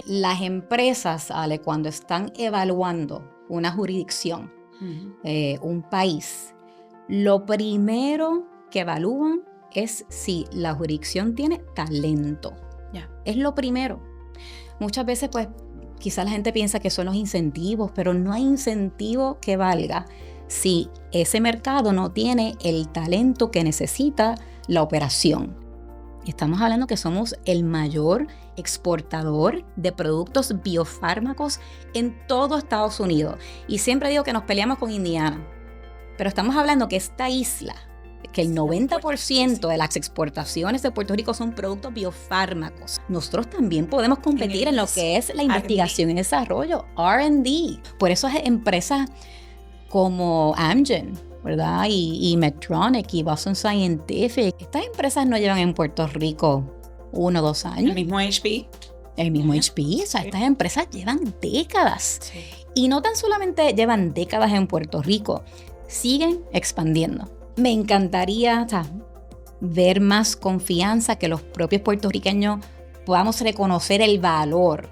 Las empresas, Ale, cuando están evaluando una jurisdicción, un país, lo primero que evalúan es si la jurisdicción tiene talento. Es lo primero. Muchas veces, pues, quizás la gente piensa que son los incentivos, pero no hay incentivo que valga si ese mercado no tiene el talento que necesita la operación. Estamos hablando que somos el mayor exportador de productos biofármacos en todo Estados Unidos. Y siempre digo que nos peleamos con Indiana. Pero estamos hablando que esta isla, que el 90% de las exportaciones de Puerto Rico son productos biofármacos. Nosotros también podemos competir en lo que es la investigación y desarrollo, R&D. Por eso empresas como Amgen, ¿verdad? Y Medtronic y Boston Scientific. Estas empresas no llevan en Puerto Rico 1 o 2 años. El mismo HP. El mismo HP. O sea, estas empresas llevan décadas. Sí. Y no tan solamente llevan décadas en Puerto Rico, siguen expandiendo. Me encantaría ver más confianza, que los propios puertorriqueños podamos reconocer el valor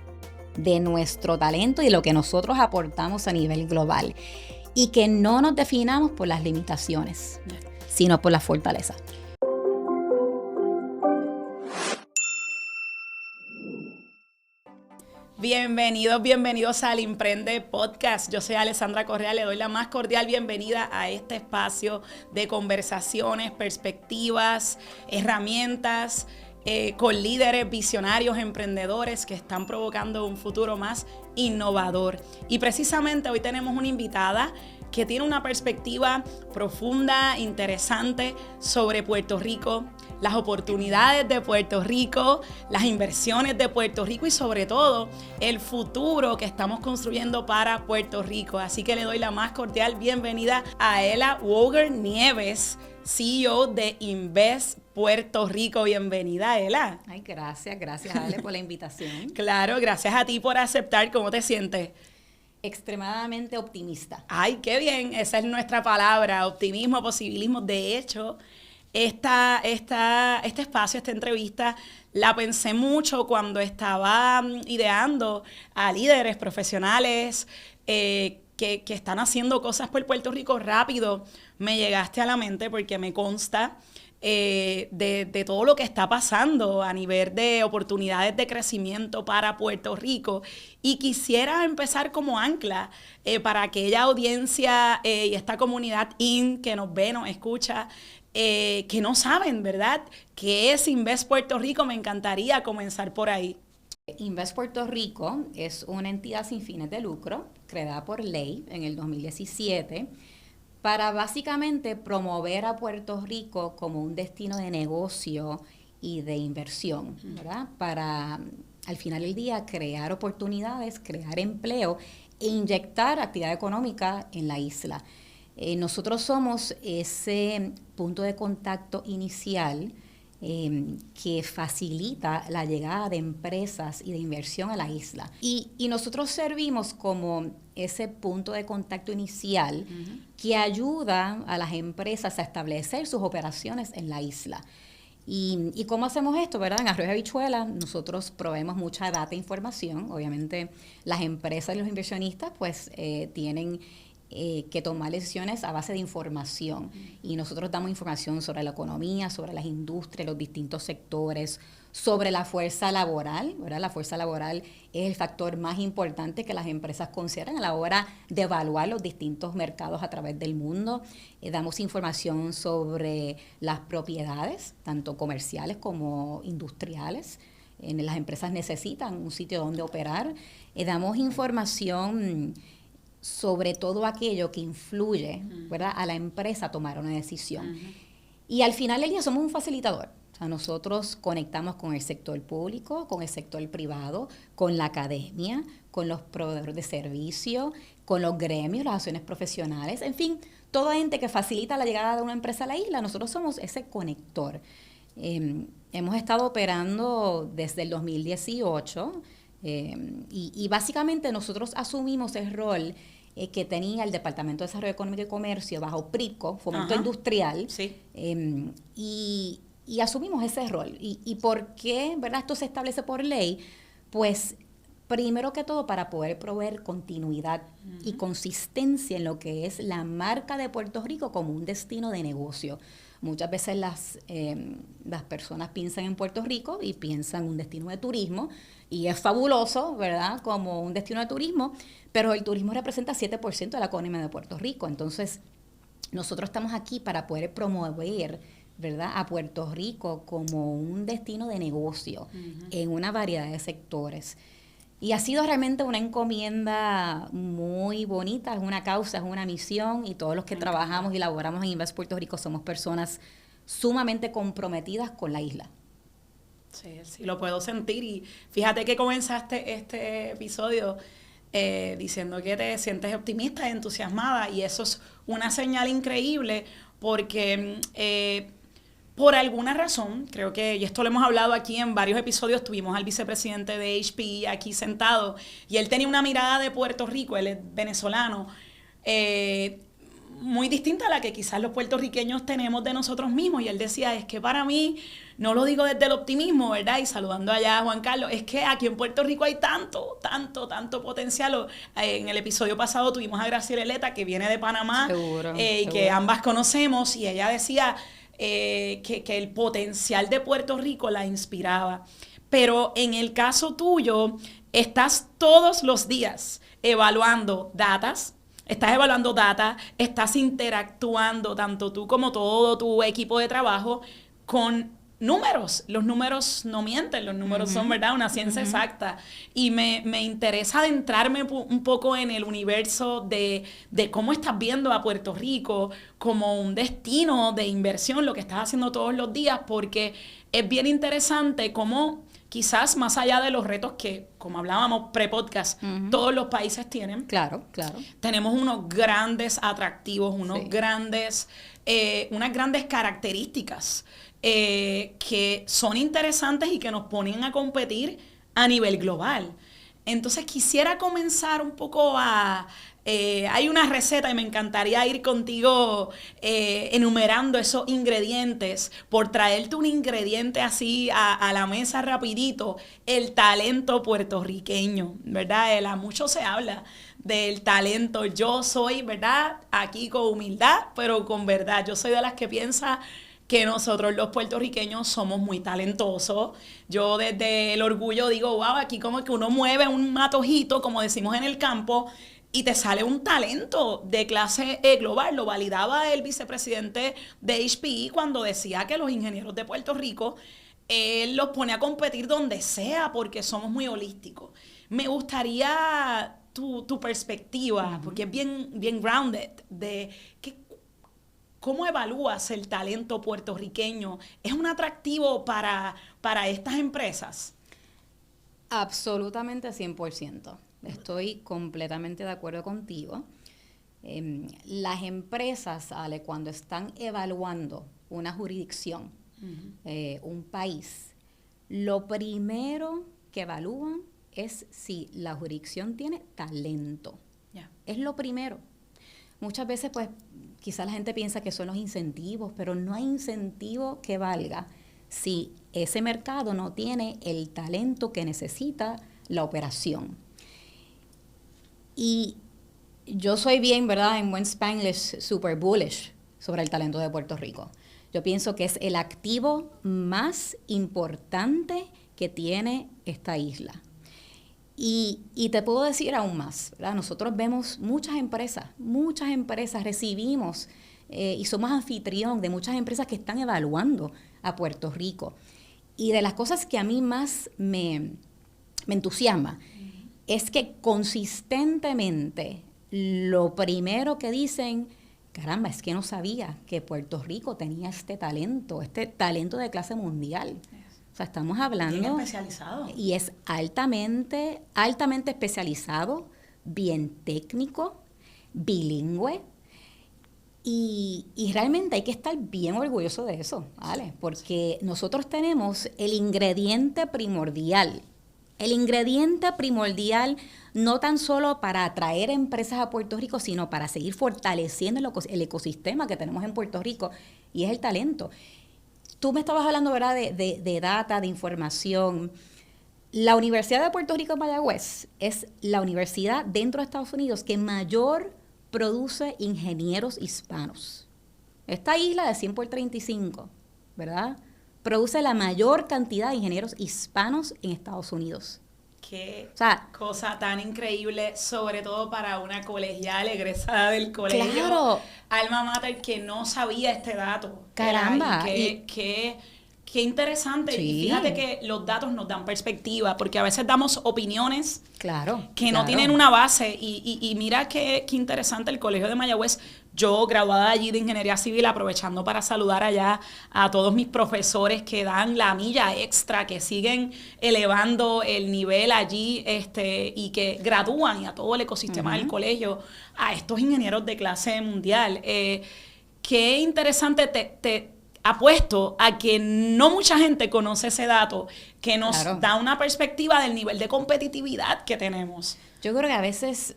de nuestro talento y lo que nosotros aportamos a nivel global. Y que no nos definamos por las limitaciones, sino por la fortaleza. Bienvenidos al Emprende Podcast. Yo soy Alessandra Correa, le doy la más cordial bienvenida a este espacio de conversaciones, perspectivas, herramientas, con líderes, visionarios, emprendedores que están provocando un futuro más innovador. Y precisamente hoy tenemos una invitada que tiene una perspectiva profunda, interesante sobre Puerto Rico, las oportunidades de Puerto Rico, las inversiones de Puerto Rico y sobre todo el futuro que estamos construyendo para Puerto Rico. Así que le doy la más cordial bienvenida a Ela Woger Nieves, CEO de Invest Puerto Rico. Bienvenida, Ela. Ay, gracias Ale por la invitación. Claro, gracias a ti por aceptar. ¿Cómo te sientes? Extremadamente optimista. Ay, qué bien, esa es nuestra palabra, optimismo, posibilismo. De hecho, este espacio, esta entrevista, la pensé mucho cuando estaba ideando a líderes profesionales que están haciendo cosas por Puerto Rico rápido. Me llegaste a la mente porque me consta de todo lo que está pasando a nivel de oportunidades de crecimiento para Puerto Rico. Y quisiera empezar como ancla para aquella audiencia y esta comunidad que nos ve, nos escucha, que no saben, ¿verdad?, qué es Invest Puerto Rico. Me encantaría comenzar por ahí. Invest Puerto Rico es una entidad sin fines de lucro, creada por ley en el 2017, para básicamente promover a Puerto Rico como un destino de negocio y de inversión, ¿verdad? Para, al final del día, crear oportunidades, crear empleo e inyectar actividad económica en la isla. Nosotros somos ese punto de contacto inicial que facilita la llegada de empresas y de inversión a la isla. Y nosotros servimos como ese punto de contacto inicial que ayuda a las empresas a establecer sus operaciones en la isla. ¿Y cómo hacemos esto, verdad? En Arroyo Habichuela nosotros proveemos mucha data e información. Obviamente las empresas y los inversionistas pues tienen que tomar decisiones a base de información. Y nosotros damos información sobre la economía, sobre las industrias, los distintos sectores, sobre la fuerza laboral, ¿verdad? La fuerza laboral es el factor más importante que las empresas consideran a la hora de evaluar los distintos mercados a través del mundo. Damos información sobre las propiedades, tanto comerciales como industriales. Las empresas necesitan un sitio donde operar. Damos información sobre todo aquello que influye, ¿verdad?, a la empresa a tomar una decisión. Y al final del día somos un facilitador. O sea, nosotros conectamos con el sector público, con el sector privado, con la academia, con los proveedores de servicio, con los gremios, las asociaciones profesionales, en fin, toda gente que facilita la llegada de una empresa a la isla. Nosotros somos ese conector. Hemos estado operando desde el 2018 y básicamente nosotros asumimos el rol que tenía el Departamento de Desarrollo Económico y Comercio bajo PRICO, Fomento Industrial, sí. Y asumimos ese rol. ¿Y por qué, verdad, esto se establece por ley? Pues primero que todo para poder proveer continuidad y consistencia en lo que es la marca de Puerto Rico como un destino de negocio. Muchas veces las personas piensan en Puerto Rico y piensan en un destino de turismo, y es fabuloso, ¿verdad?, como un destino de turismo, pero el turismo representa 7% de la economía de Puerto Rico. Entonces, nosotros estamos aquí para poder promover, ¿verdad?, a Puerto Rico como un destino de negocio en una variedad de sectores. Y ha sido realmente una encomienda muy bonita, es una causa, es una misión, y todos los que trabajamos y laboramos en Invest Puerto Rico somos personas sumamente comprometidas con la isla. Sí, sí, lo puedo sentir. Y fíjate que comenzaste este episodio diciendo que te sientes optimista y entusiasmada, y eso es una señal increíble porque por alguna razón, creo que, y esto lo hemos hablado aquí en varios episodios, tuvimos al vicepresidente de HP aquí sentado, y él tenía una mirada de Puerto Rico, él es venezolano, muy distinta a la que quizás los puertorriqueños tenemos de nosotros mismos, y él decía, es que para mí, no lo digo desde el optimismo, ¿verdad?, y saludando allá a Juan Carlos, es que aquí en Puerto Rico hay tanto potencial. En el episodio pasado tuvimos a Graciela Eleta, que viene de Panamá, Seguro. que ambas conocemos, y ella decía que el potencial de Puerto Rico la inspiraba. Pero en el caso tuyo, estás todos los días evaluando datas, estás interactuando, tanto tú como todo tu equipo de trabajo, con números. Los números no mienten, los números son, ¿verdad?, una ciencia exacta. Y me interesa adentrarme un poco en el universo de cómo estás viendo a Puerto Rico como un destino de inversión, lo que estás haciendo todos los días, porque es bien interesante cómo quizás más allá de los retos que, como hablábamos pre-podcast, todos los países tienen. Claro, claro. Tenemos unos grandes atractivos, unas grandes características que son interesantes y que nos ponen a competir a nivel global. Entonces quisiera comenzar un poco hay una receta y me encantaría ir contigo enumerando esos ingredientes, por traerte un ingrediente así a la mesa rapidito, el talento puertorriqueño, ¿verdad? Mucho se habla del talento. Yo soy, ¿verdad?, aquí con humildad, pero con verdad. Yo soy de las que piensa que nosotros los puertorriqueños somos muy talentosos. Yo desde el orgullo digo, wow, aquí como que uno mueve un matojito, como decimos en el campo, y te sale un talento de clase global. Lo validaba el vicepresidente de HPE cuando decía que los ingenieros de Puerto Rico, él los pone a competir donde sea porque somos muy holísticos. Me gustaría tu perspectiva, porque es bien grounded, de ¿cómo evalúas el talento puertorriqueño? ¿Es un atractivo para estas empresas? Absolutamente 100%. Estoy completamente de acuerdo contigo. Las empresas, Ale, cuando están evaluando una jurisdicción, un país, lo primero que evalúan es si la jurisdicción tiene talento. Yeah. Es lo primero. Muchas veces, pues, quizás la gente piensa que son los incentivos, pero no hay incentivo que valga si ese mercado no tiene el talento que necesita la operación. Y yo soy bien, ¿verdad?, en buen Spanglish, super bullish sobre el talento de Puerto Rico. Yo pienso que es el activo más importante que tiene esta isla. Y te puedo decir aún más, ¿verdad? Nosotros vemos muchas empresas, recibimos y somos anfitrión de muchas empresas que están evaluando a Puerto Rico. Y de las cosas que a mí más me entusiasma es que consistentemente lo primero que dicen, caramba, es que no sabía que Puerto Rico tenía este talento de clase mundial. O sea, estamos hablando... Bien especializado. Y es altamente especializado, bien técnico, bilingüe. Y realmente hay que estar bien orgulloso de eso, ¿vale? Porque nosotros tenemos el ingrediente primordial no tan solo para atraer empresas a Puerto Rico, sino para seguir fortaleciendo el ecosistema que tenemos en Puerto Rico, y es el talento. Tú me estabas hablando, ¿verdad?, de data, de información. La Universidad de Puerto Rico en Mayagüez es la universidad dentro de Estados Unidos que mayor produce ingenieros hispanos. Esta isla de 100 por 35, ¿verdad? Produce la mayor cantidad de ingenieros hispanos en Estados Unidos. Qué cosa tan increíble, sobre todo para una colegial egresada del colegio. Claro. Alma mater que no sabía este dato. Caramba. Qué interesante. Sí. Y fíjate que los datos nos dan perspectiva, porque a veces damos opiniones que no tienen una base. Y mira qué interesante el Colegio de Mayagüez. Yo, graduada allí de Ingeniería Civil, aprovechando para saludar allá a todos mis profesores que dan la milla extra, que siguen elevando el nivel allí y que gradúan, y a todo el ecosistema del colegio, a estos ingenieros de clase mundial. Qué interesante, te apuesto a que no mucha gente conoce ese dato, que nos da una perspectiva del nivel de competitividad que tenemos. Yo creo que a veces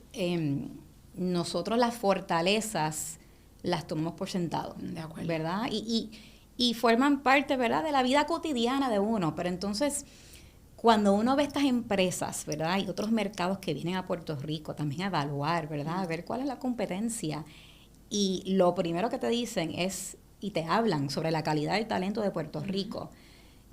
nosotros las fortalezas las tomamos por sentado, de acuerdo, ¿verdad? Y forman parte, ¿verdad?, de la vida cotidiana de uno. Pero entonces, cuando uno ve estas empresas, ¿verdad?, y otros mercados que vienen a Puerto Rico también a evaluar, ¿verdad?, a ver cuál es la competencia. Y lo primero que te dicen es, y te hablan sobre la calidad del talento de Puerto Rico.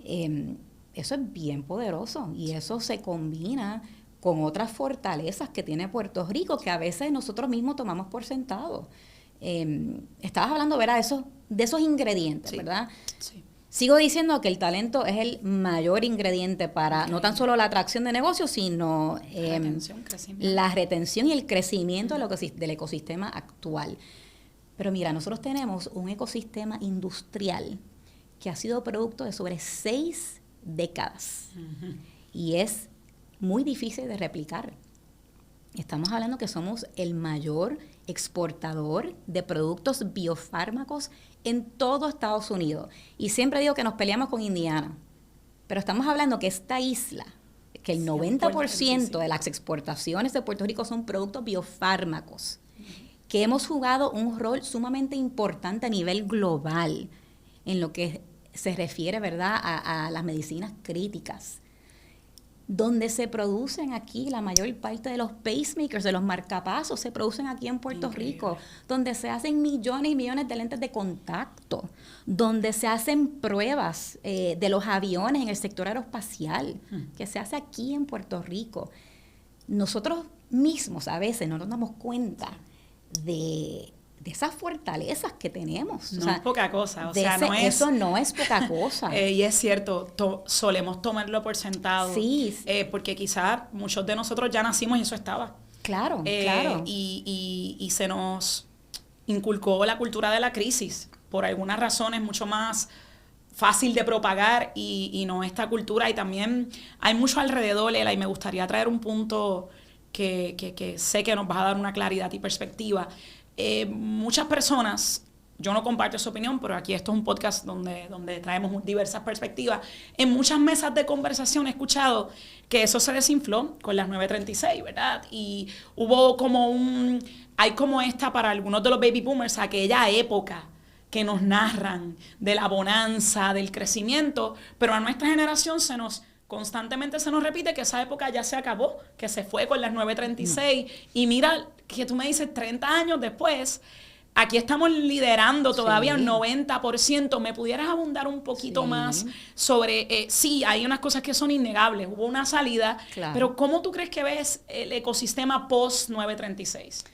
Eso es bien poderoso y eso se combina con otras fortalezas que tiene Puerto Rico que a veces nosotros mismos tomamos por sentado. Estabas hablando, ¿verdad?, de esos ingredientes, ¿verdad? Sí. Sigo diciendo que el talento es el mayor ingrediente para no tan solo la atracción de negocios, sino la retención y el crecimiento del ecosistema actual. Pero mira, nosotros tenemos un ecosistema industrial que ha sido producto de sobre 6 décadas y es muy difícil de replicar. Estamos hablando que somos el mayor exportador de productos biofármacos en todo Estados Unidos. Y siempre digo que nos peleamos con Indiana, pero estamos hablando que esta isla, que el 90% de las exportaciones de Puerto Rico son productos biofármacos, que hemos jugado un rol sumamente importante a nivel global en lo que se refiere, ¿verdad?, a las medicinas críticas, donde se producen aquí la mayor parte de los pacemakers, de los marcapasos, se producen aquí en Puerto Rico, donde se hacen millones y millones de lentes de contacto, donde se hacen pruebas de los aviones en el sector aeroespacial, que se hace aquí en Puerto Rico. Nosotros mismos a veces no nos damos cuenta de esas fortalezas que tenemos. No es poca cosa, eso no es poca cosa. Y es cierto, solemos tomarlo por sentado. Sí. Porque quizás muchos de nosotros ya nacimos y eso estaba. Claro. Y se nos inculcó la cultura de la crisis. Por algunas razones mucho más fácil de propagar y no esta cultura. Y también hay mucho alrededor, Lela, y me gustaría traer un punto que sé que nos va a dar una claridad y perspectiva. Muchas personas, yo no comparto esa opinión, pero aquí esto es un podcast donde traemos diversas perspectivas. En muchas mesas de conversación he escuchado que eso se desinfló con las 936, ¿verdad? Y hubo hay como esta para algunos de los baby boomers, aquella época que nos narran de la bonanza, del crecimiento, pero a nuestra generación constantemente se nos repite que esa época ya se acabó, que se fue con las 936. Y mira, que tú me dices 30 años después, aquí estamos liderando todavía un 90%. ¿Me pudieras abundar un poquito más sobre, sí, hay unas cosas que son innegables, hubo una salida, pero ¿cómo tú crees que ves el ecosistema post-936?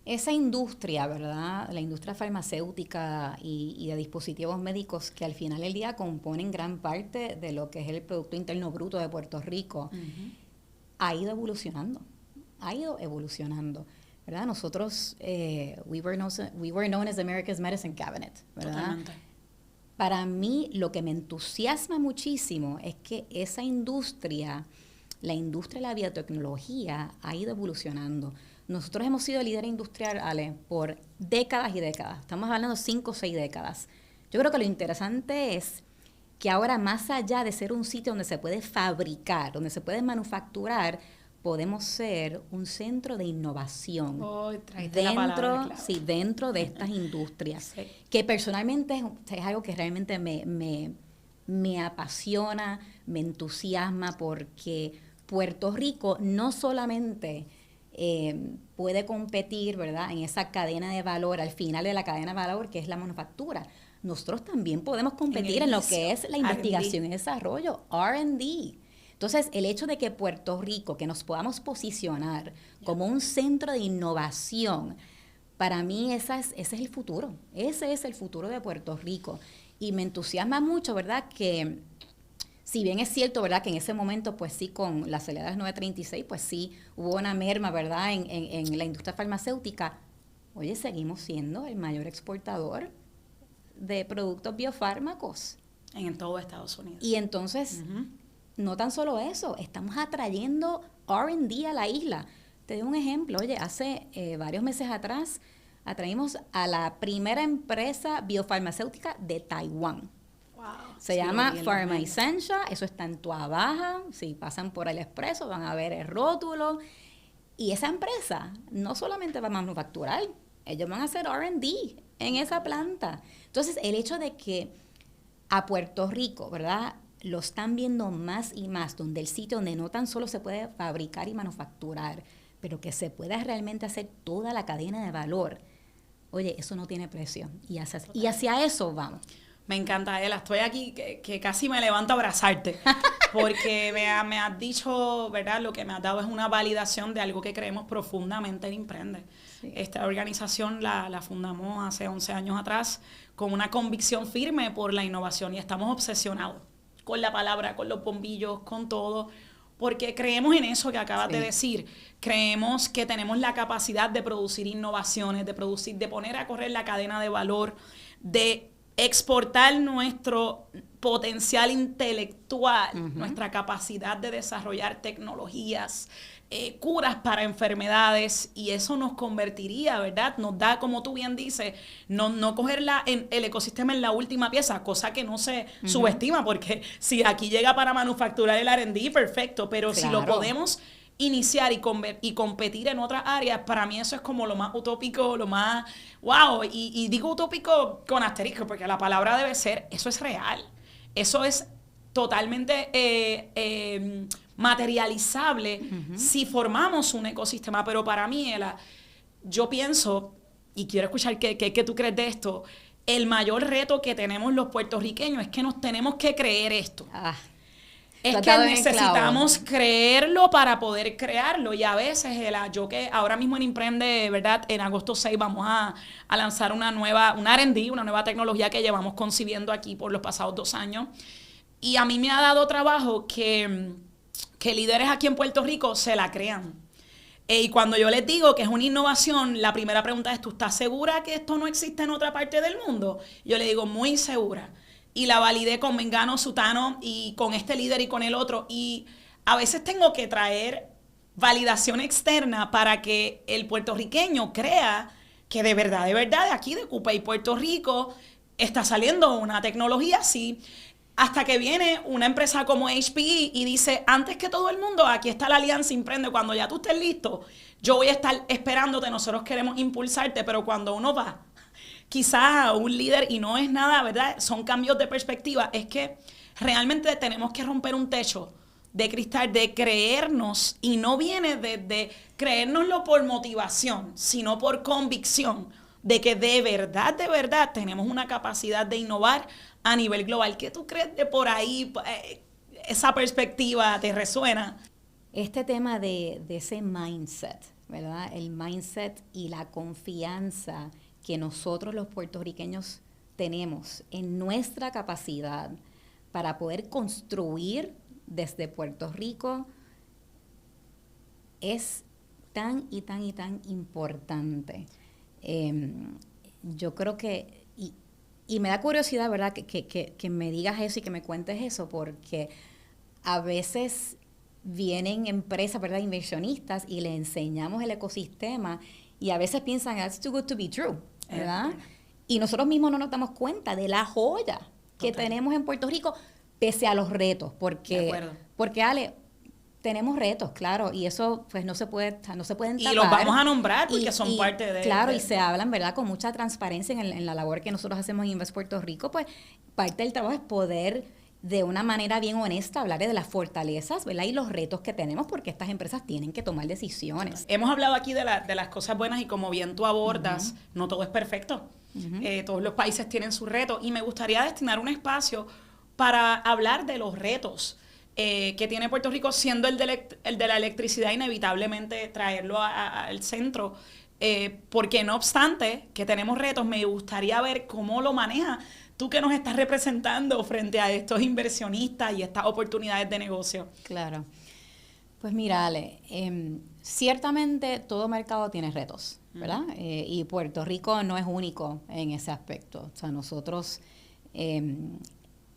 Esa industria, ¿verdad?, la industria farmacéutica y de dispositivos médicos que al final del día componen gran parte de lo que es el Producto Interno Bruto de Puerto Rico, ha ido evolucionando, ¿verdad? Nosotros, we were known as America's Medicine Cabinet, ¿verdad? Totalmente. Para mí, lo que me entusiasma muchísimo es que esa industria, la industria de la biotecnología, ha ido evolucionando. Nosotros hemos sido líder industrial, Ale, por décadas y décadas. Estamos hablando de 5 o 6 décadas. Yo creo que lo interesante es que ahora, más allá de ser un sitio donde se puede fabricar, donde se puede manufacturar, podemos ser un centro de innovación dentro de estas industrias. Que personalmente es algo que realmente me apasiona, me entusiasma porque Puerto Rico no solamente puede competir, ¿verdad?, en esa cadena de valor, al final de la cadena de valor que es la manufactura. Nosotros también podemos competir en lo que es la investigación y desarrollo, R&D. Entonces, el hecho de que Puerto Rico, que nos podamos posicionar como un centro de innovación, para mí ese es el futuro. Ese es el futuro de Puerto Rico. Y me entusiasma mucho, ¿verdad?, que si bien es cierto, ¿verdad?, que en ese momento, pues sí, con las aceleradores 936, pues sí, hubo una merma, ¿verdad?, en la industria farmacéutica. Oye, seguimos siendo el mayor exportador de productos biofármacos. En todo Estados Unidos. Y entonces, no tan solo eso, estamos atrayendo R&D a la isla. Te doy un ejemplo. Oye, hace varios meses atrás atraímos a la primera empresa biofarmacéutica de Taiwán. Wow. Se llama Pharma Essentia, eso está en Toa Baja. Si pasan por el expreso van a ver el rótulo. Y esa empresa no solamente va a manufacturar, ellos van a hacer R&D en esa planta. Entonces, el hecho de que a Puerto Rico, ¿verdad?, lo están viendo más y más, donde el sitio donde no tan solo se puede fabricar y manufacturar, pero que se pueda realmente hacer toda la cadena de valor. Oye, eso no tiene precio. Y hacia eso vamos. Me encanta, Ela. Estoy aquí que casi me levanto a abrazarte, porque me has dicho, ¿verdad? Lo que me has dado es una validación de algo que creemos profundamente en Imprende. Sí. Esta organización la fundamos hace 11 años atrás con una convicción firme por la innovación y estamos obsesionados con la palabra, con los bombillos, con todo, porque creemos en eso que acabas de decir. Creemos que tenemos la capacidad de producir innovaciones, de poner a correr la cadena de valor, de exportar nuestro potencial intelectual, nuestra capacidad de desarrollar tecnologías, curas para enfermedades, y eso nos convertiría, ¿verdad? Nos da, como tú bien dices, no coger el ecosistema en la última pieza, cosa que no se subestima, porque si aquí llega para manufacturar el R&D, perfecto, pero si lo podemos iniciar y competir en otras áreas, para mí eso es como lo más utópico, lo más wow, y digo utópico con asterisco, porque la palabra debe ser, eso es real, eso es totalmente materializable si formamos un ecosistema. Pero para mí, Ela, yo pienso, y quiero escuchar qué tú crees de esto, el mayor reto que tenemos los puertorriqueños es que nos tenemos que creer esto. Es que necesitamos creerlo para poder crearlo. Y a veces, yo que ahora mismo en Imprende, ¿verdad?, en agosto 6 vamos a lanzar un R&D, una nueva tecnología que llevamos concibiendo aquí por los pasados 2 años. Y a mí me ha dado trabajo que líderes aquí en Puerto Rico se la crean. Y cuando yo les digo que es una innovación, la primera pregunta es, ¿tú estás segura que esto no existe en otra parte del mundo? Yo le digo, muy segura. Y la validé con Mengano, Sutano, y con este líder y con el otro. Y a veces tengo que traer validación externa para que el puertorriqueño crea que de verdad, de aquí de Cupey, Puerto Rico, está saliendo una tecnología así. Hasta que viene una empresa como HPE y dice, antes que todo el mundo, aquí está la alianza Imprende. Cuando ya tú estés listo, yo voy a estar esperándote, nosotros queremos impulsarte. Pero cuando uno va quizás a un líder y no es nada, ¿verdad?, son cambios de perspectiva, es que realmente tenemos que romper un techo de cristal, de creernos, y no viene de creérnoslo por motivación, sino por convicción de que de verdad tenemos una capacidad de innovar a nivel global. ¿Qué tú crees de por ahí? ¿Esa perspectiva te resuena? Este tema de ese mindset, ¿verdad? El mindset y la confianza que nosotros los puertorriqueños tenemos en nuestra capacidad para poder construir desde Puerto Rico es tan importante. Yo creo que, y me da curiosidad, ¿verdad?, que me digas eso y que me cuentes eso, porque a veces vienen empresas, ¿verdad?, inversionistas, y le enseñamos el ecosistema y a veces piensan, that's too good to be true, ¿verdad? Y nosotros mismos no nos damos cuenta de la joya que tenemos en Puerto Rico, pese a los retos, porque Ale, tenemos retos, claro, y eso pues no se pueden tapar. Y los vamos a nombrar porque son parte de... Claro, y se hablan, ¿verdad?, con mucha transparencia en la labor que nosotros hacemos en Invest Puerto Rico. Pues parte del trabajo es poder de una manera bien honesta, hablar de las fortalezas, ¿verdad? Y los retos que tenemos, porque estas empresas tienen que tomar decisiones. Hemos hablado aquí de las cosas buenas y como bien tú abordas, no todo es perfecto. Todos los países tienen sus retos y me gustaría destinar un espacio para hablar de los retos que tiene Puerto Rico, siendo el de la electricidad inevitablemente traerlo al centro. Porque no obstante que tenemos retos, me gustaría ver cómo lo maneja tú que nos estás representando frente a estos inversionistas y estas oportunidades de negocio. Claro. Pues mira, Ale, ciertamente todo mercado tiene retos, ¿verdad? Y Puerto Rico no es único en ese aspecto. O sea, nosotros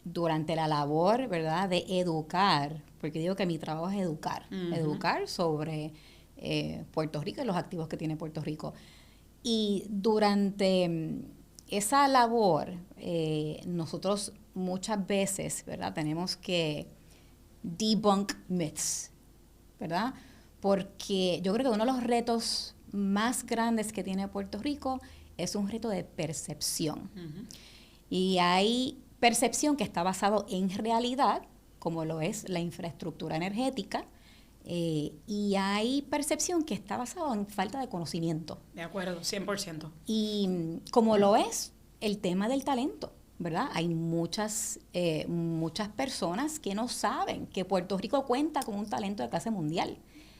durante la labor, ¿verdad?, de educar, porque digo que mi trabajo es educar sobre Puerto Rico y los activos que tiene Puerto Rico. Y durante esa labor, nosotros muchas veces, ¿verdad?, tenemos que debunk myths, ¿verdad? Porque yo creo que uno de los retos más grandes que tiene Puerto Rico es un reto de percepción. Y hay percepción que está basado en realidad, como lo es la infraestructura energética, y hay percepción que está basada en falta de conocimiento. De acuerdo, 100%. Y como lo es el tema del talento, ¿verdad? Hay muchas personas que no saben que Puerto Rico cuenta con un talento de clase mundial.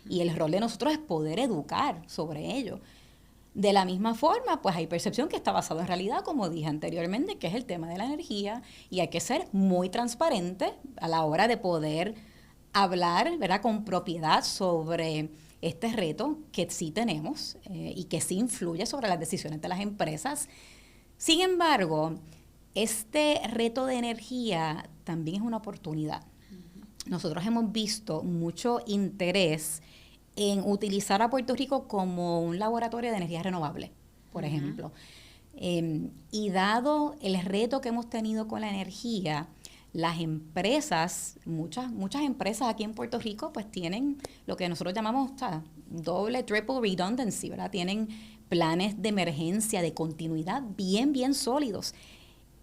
Y el rol de nosotros es poder educar sobre ello. De la misma forma, pues hay percepción que está basada en realidad, como dije anteriormente, que es el tema de la energía, y hay que ser muy transparente a la hora de poder hablar, ¿verdad?, con propiedad sobre este reto que sí tenemos y que sí influye sobre las decisiones de las empresas. Sin embargo, este reto de energía también es una oportunidad. Nosotros hemos visto mucho interés en utilizar a Puerto Rico como un laboratorio de energía renovable, por ejemplo. Y dado el reto que hemos tenido con la energía, las empresas, muchas empresas aquí en Puerto Rico, pues tienen lo que nosotros llamamos doble, triple redundancy, ¿verdad? Tienen planes de emergencia, de continuidad bien sólidos.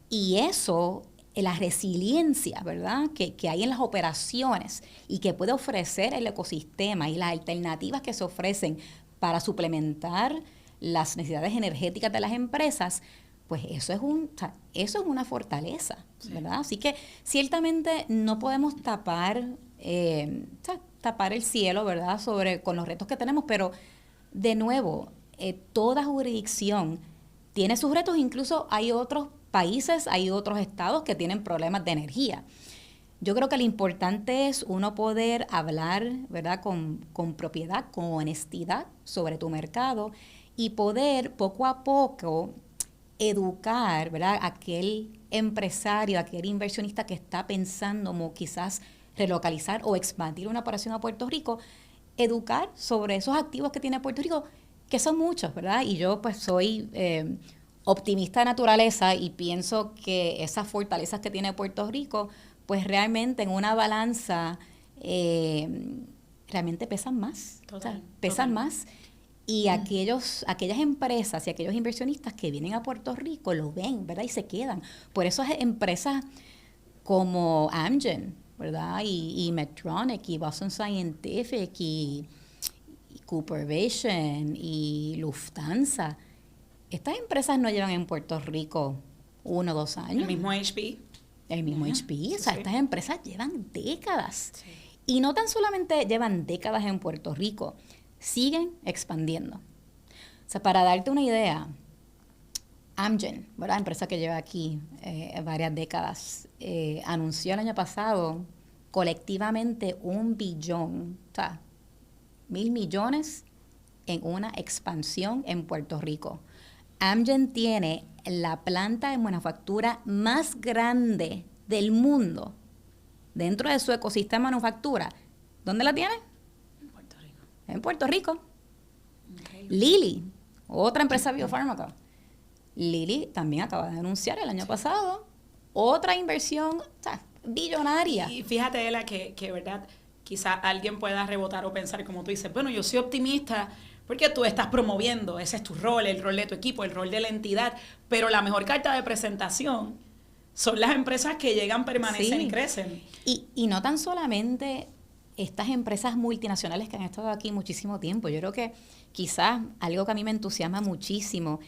Y eso, la resiliencia, ¿verdad?, que hay en las operaciones y que puede ofrecer el ecosistema y las alternativas que se ofrecen para suplementar las necesidades energéticas de las empresas, pues eso es una fortaleza, ¿verdad? Así que ciertamente no podemos tapar el cielo, ¿verdad?, con los retos que tenemos, pero de nuevo, toda jurisdicción tiene sus retos, incluso hay otros países, hay otros estados que tienen problemas de energía. Yo creo que lo importante es uno poder hablar, ¿verdad?, con propiedad, con honestidad sobre tu mercado y poder poco a poco educar, ¿verdad?, aquel empresario, aquel inversionista que está pensando como quizás relocalizar o expandir una operación a Puerto Rico, educar sobre esos activos que tiene Puerto Rico, que son muchos, ¿verdad? Y yo pues soy optimista de naturaleza y pienso que esas fortalezas que tiene Puerto Rico, pues realmente en una balanza realmente pesan más. Pesan más. Y aquellas empresas y aquellos inversionistas que vienen a Puerto Rico lo ven, ¿verdad? Y se quedan. Por eso empresas como Amgen, ¿verdad? Y Medtronic, y Boston Scientific, y Cooper Vision, y Lufthansa. Estas empresas no llevan en Puerto Rico 1 o 2 años. El mismo HP. El mismo HP. O sea, estas empresas llevan décadas. Sí. Y no tan solamente llevan décadas en Puerto Rico, siguen expandiendo. O sea, para darte una idea, Amgen, ¿verdad?, empresa que lleva aquí varias décadas, anunció el año pasado colectivamente 1 billón, o sea, 1,000 millones en una expansión en Puerto Rico. Amgen tiene la planta de manufactura más grande del mundo dentro de su ecosistema de manufactura. ¿Dónde la tiene? En Puerto Rico. Okay. Lilly, otra empresa biofármaca. Lilly también acaba de anunciar el año pasado otra inversión billonaria. Y fíjate, Ela, que verdad, quizá alguien pueda rebotar o pensar como tú dices, bueno, yo soy optimista porque tú estás promoviendo, ese es tu rol, el rol de tu equipo, el rol de la entidad, pero la mejor carta de presentación son las empresas que llegan, permanecen Sí. y crecen. Y no tan solamente estas empresas multinacionales que han estado aquí muchísimo tiempo. Yo creo que quizás algo que a mí me entusiasma muchísimo,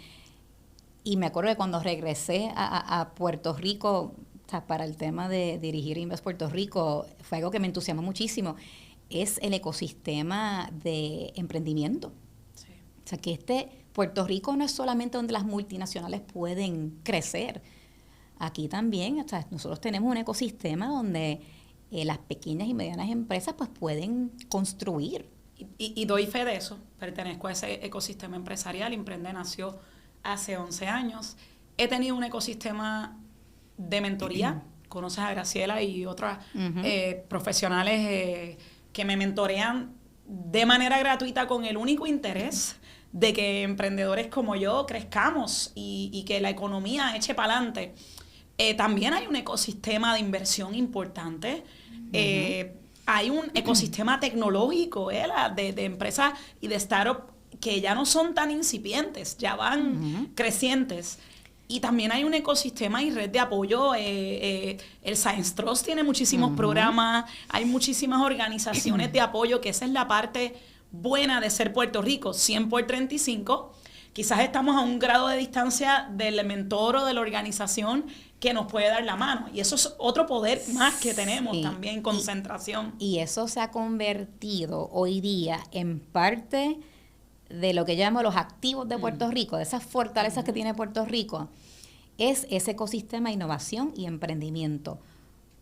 y me acuerdo de cuando regresé a Puerto Rico, o sea, para el tema de dirigir Invest Puerto Rico, fue algo que me entusiasma muchísimo, es el ecosistema de emprendimiento. Sí. O sea, que Puerto Rico no es solamente donde las multinacionales pueden crecer. Aquí también, o sea, nosotros tenemos un ecosistema donde las pequeñas y medianas empresas pues pueden construir. Y doy fe de eso. Pertenezco a ese ecosistema empresarial. Imprende nació hace 11 años. He tenido un ecosistema de mentoría. Conoces a Graciela y otras profesionales que me mentorean de manera gratuita con el único interés de que emprendedores como yo crezcamos y que la economía eche para adelante. También hay un ecosistema de inversión importante. Hay un ecosistema tecnológico de empresas y de startups que ya no son tan incipientes, ya van crecientes. Y también hay un ecosistema y red de apoyo. El Science Trust tiene muchísimos programas, hay muchísimas organizaciones de apoyo, que esa es la parte buena de ser Puerto Rico, 100 por 35. Quizás estamos a un grado de distancia del mentor o de la organización que nos puede dar la mano. Y eso es otro poder más que tenemos también, concentración. Y eso se ha convertido hoy día en parte de lo que llamo los activos de Puerto Rico, de esas fortalezas que tiene Puerto Rico, es ese ecosistema de innovación y emprendimiento.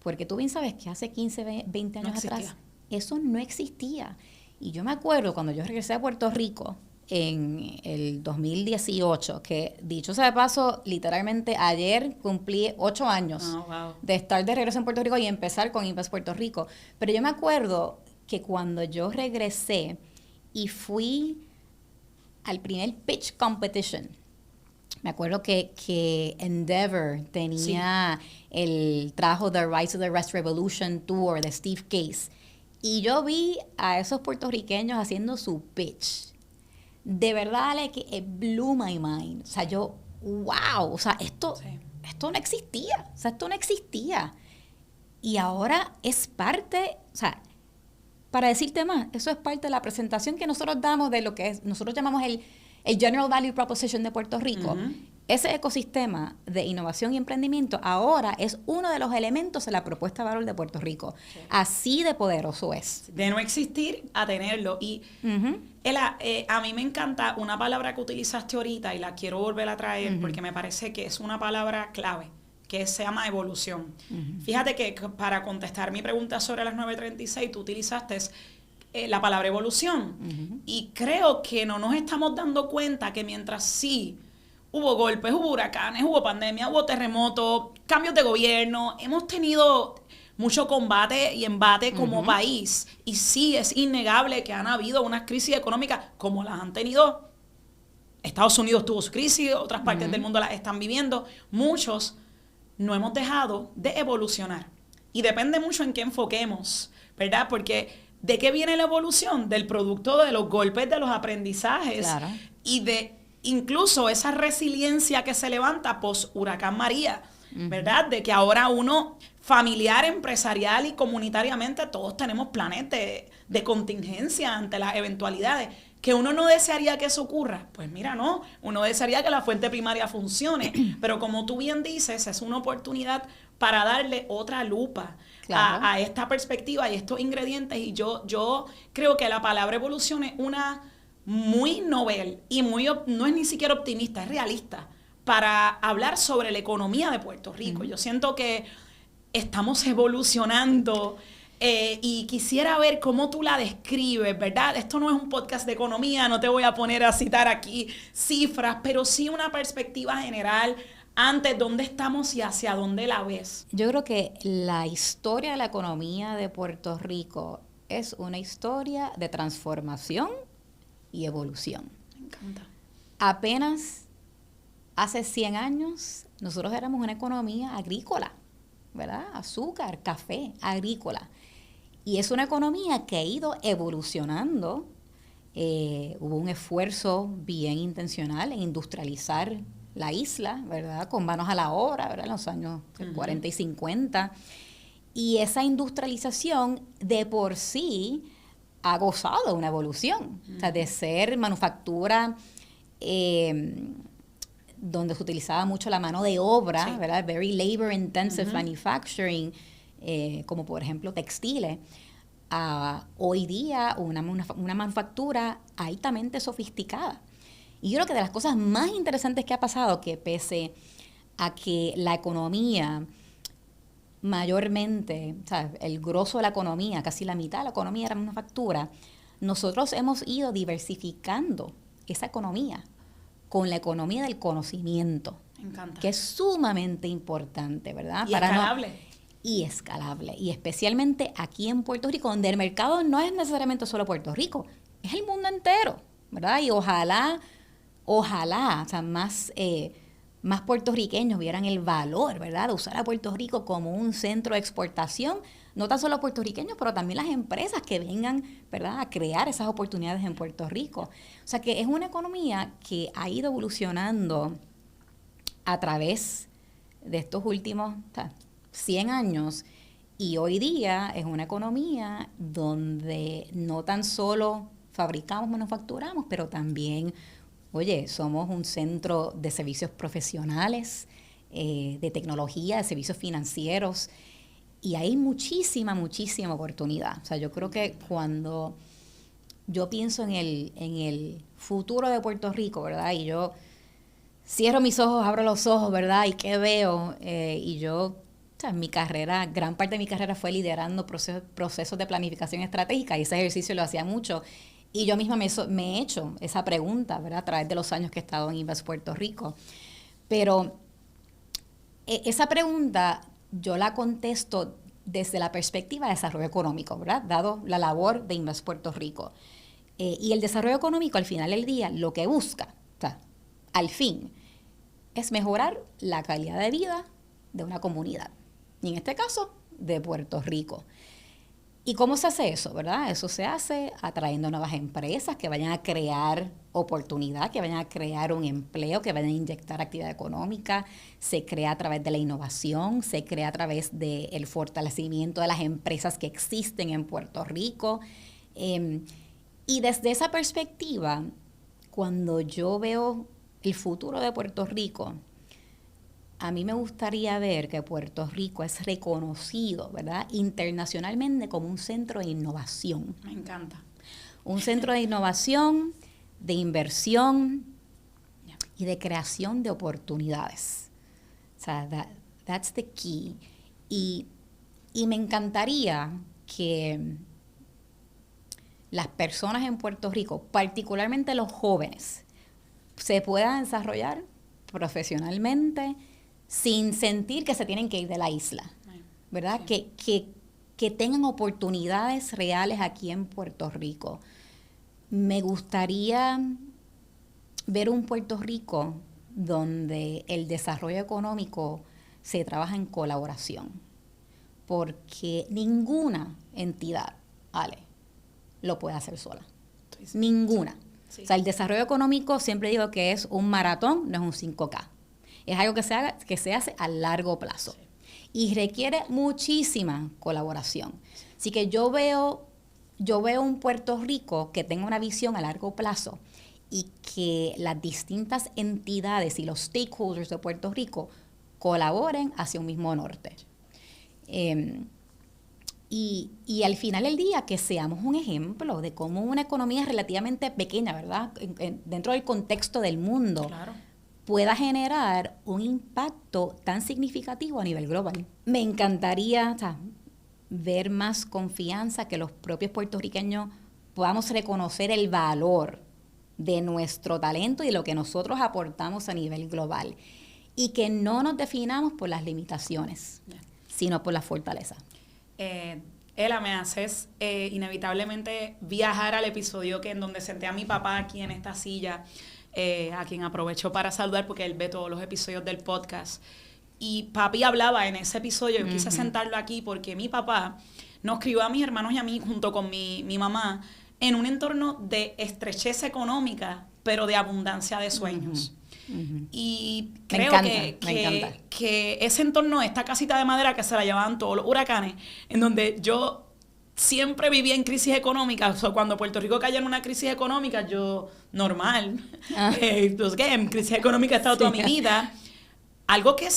Porque tú bien sabes que hace 15, 20 años atrás eso no existía. Y yo me acuerdo cuando yo regresé a Puerto Rico en el 2018, que dicho sea de paso, literalmente ayer cumplí 8 años de estar de regreso en Puerto Rico y empezar con Invest Puerto Rico. Pero yo me acuerdo que cuando yo regresé y fui al primer pitch competition, me acuerdo que Endeavor tenía el trabajo The Rise of the Rest Revolution Tour de Steve Case, y yo vi a esos puertorriqueños haciendo su pitch. De verdad, Ale, que it blew my mind. O sea, yo, wow, o sea, esto no existía. O sea, esto no existía. Y ahora es parte, o sea, para decirte más, eso es parte de la presentación que nosotros damos de lo que nosotros llamamos el General Value Proposition de Puerto Rico. Ese ecosistema de innovación y emprendimiento ahora es uno de los elementos de la propuesta de valor de Puerto Rico. Así de poderoso es. De no existir a tenerlo. Y Ela, a mí me encanta una palabra que utilizaste ahorita y la quiero volver a traer porque me parece que es una palabra clave, que se llama evolución. Fíjate que para contestar mi pregunta sobre las 9:36, tú utilizaste la palabra evolución. Y creo que no nos estamos dando cuenta que mientras sí hubo golpes, hubo huracanes, hubo pandemia, hubo terremotos, cambios de gobierno, hemos tenido mucho combate y embate como país. Y sí, es innegable que han habido unas crisis económicas como las han tenido. Estados Unidos tuvo su crisis, otras partes del mundo las están viviendo. Muchos no hemos dejado de evolucionar. Y depende mucho en qué enfoquemos, ¿verdad? Porque ¿de qué viene la evolución? Del producto de los golpes, de los aprendizajes y de incluso esa resiliencia que se levanta post huracán María, ¿verdad? De que ahora uno familiar, empresarial y comunitariamente todos tenemos planes de contingencia ante las eventualidades. ¿Que uno no desearía que eso ocurra? Pues mira, no. Uno desearía que la fuente primaria funcione. Pero como tú bien dices, es una oportunidad para darle otra lupa a esta perspectiva y estos ingredientes. Y yo creo que la palabra evolución es una muy novel y no es ni siquiera optimista, es realista para hablar sobre la economía de Puerto Rico. Yo siento que estamos evolucionando y quisiera ver cómo tú la describes, ¿verdad? Esto no es un podcast de economía, no te voy a poner a citar aquí cifras, pero sí una perspectiva general ante dónde estamos y hacia dónde la ves. Yo creo que la historia de la economía de Puerto Rico es una historia de transformación y evolución. Me encanta. Apenas hace 100 años nosotros éramos una economía agrícola, ¿verdad? Azúcar, café, agrícola. Y es una economía que ha ido evolucionando. Hubo un esfuerzo bien intencional en industrializar la isla, ¿verdad? Con manos a la obra, ¿verdad? En los años 40 y 50. Y esa industrialización de por sí ha gozado de una evolución. O sea, de ser manufactura donde se utilizaba mucho la mano de obra, ¿verdad? Very labor intensive manufacturing, como por ejemplo textiles, a hoy día una manufactura altamente sofisticada. Y yo creo que de las cosas más interesantes que ha pasado, que pese a que la economía mayormente, ¿sabes?, el grosso de la economía, casi la mitad de la economía era manufactura, nosotros hemos ido diversificando esa economía con la economía del conocimiento. Me encanta. Que es sumamente importante, ¿verdad? Y escalable. Y escalable. Y especialmente aquí en Puerto Rico, donde el mercado no es necesariamente solo Puerto Rico, es el mundo entero, ¿verdad? Y ojalá, o sea, más puertorriqueños vieran el valor, ¿verdad?, de usar a Puerto Rico como un centro de exportación, no tan solo puertorriqueños, pero también las empresas que vengan, ¿verdad?, a crear esas oportunidades en Puerto Rico. O sea, que es una economía que ha ido evolucionando a través de estos últimos 100 años, y hoy día es una economía donde no tan solo fabricamos, manufacturamos, pero también, oye, somos un centro de servicios profesionales, de tecnología, de servicios financieros, y hay muchísima oportunidad. O sea, yo creo que cuando yo pienso en el futuro de Puerto Rico, ¿verdad?, y yo cierro mis ojos, abro los ojos, ¿verdad?, y ¿qué veo? Y yo, o sea, mi carrera, gran parte de mi carrera fue liderando procesos de planificación estratégica, y ese ejercicio lo hacía mucho. Y yo misma me he hecho esa pregunta, ¿verdad?, a través de los años que he estado en Invest Puerto Rico. Pero esa pregunta yo la contesto desde la perspectiva de desarrollo económico, ¿verdad?, dado la labor de Invest Puerto Rico. Y el desarrollo económico, al final del día, lo que busca, o sea, al fin, es mejorar la calidad de vida de una comunidad. Y en este caso, de Puerto Rico. ¿Y cómo se hace eso, verdad? Eso se hace atrayendo nuevas empresas que vayan a crear oportunidad, que vayan a crear un empleo, que vayan a inyectar actividad económica. Se crea a través de la innovación, se crea a través del fortalecimiento de las empresas que existen en Puerto Rico. Y desde esa perspectiva, cuando yo veo el futuro de Puerto Rico, a mí me gustaría ver que Puerto Rico es reconocido, ¿verdad?, internacionalmente como un centro de innovación. Me encanta. Un centro de innovación, de inversión y de creación de oportunidades. O sea, that's the key. Y me encantaría que las personas en Puerto Rico, particularmente los jóvenes, se puedan desarrollar profesionalmente sin sentir que se tienen que ir de la isla, ¿verdad? Sí. Que tengan oportunidades reales aquí en Puerto Rico. Me gustaría ver un Puerto Rico donde el desarrollo económico se trabaja en colaboración, porque ninguna entidad, Ale, lo puede hacer sola. Sí. Ninguna. Sí. O sea, el desarrollo económico, siempre digo que es un maratón, no es un 5K. Es algo que se hace a largo plazo. Sí. Y requiere muchísima colaboración. Así que yo veo un Puerto Rico que tenga una visión a largo plazo y que las distintas entidades y los stakeholders de Puerto Rico colaboren hacia un mismo norte. Y al final del día que seamos un ejemplo de cómo una economía relativamente pequeña, ¿verdad?, dentro del contexto del mundo, claro, pueda generar un impacto tan significativo a nivel global. Me encantaría ver más confianza, que los propios puertorriqueños podamos reconocer el valor de nuestro talento y de lo que nosotros aportamos a nivel global. Y que no nos definamos por las limitaciones, sino por las fortalezas. Ela, me haces inevitablemente viajar al episodio en donde senté a mi papá aquí en esta silla, a quien aprovecho para saludar porque él ve todos los episodios del podcast. Y papi hablaba en ese episodio, yo quise sentarlo aquí porque mi papá nos crió a mis hermanos y a mí junto con mi mamá en un entorno de estrechez económica, pero de abundancia de sueños. Y Me creo encanta, me encanta. que ese entorno, esta casita de madera que se la llevaban todos los huracanes, en donde yo siempre vivía en crisis económica. O sea, cuando Puerto Rico cayó en una crisis económica, yo, normal, pues, ¿qué? En crisis económica he estado toda mi vida. Algo que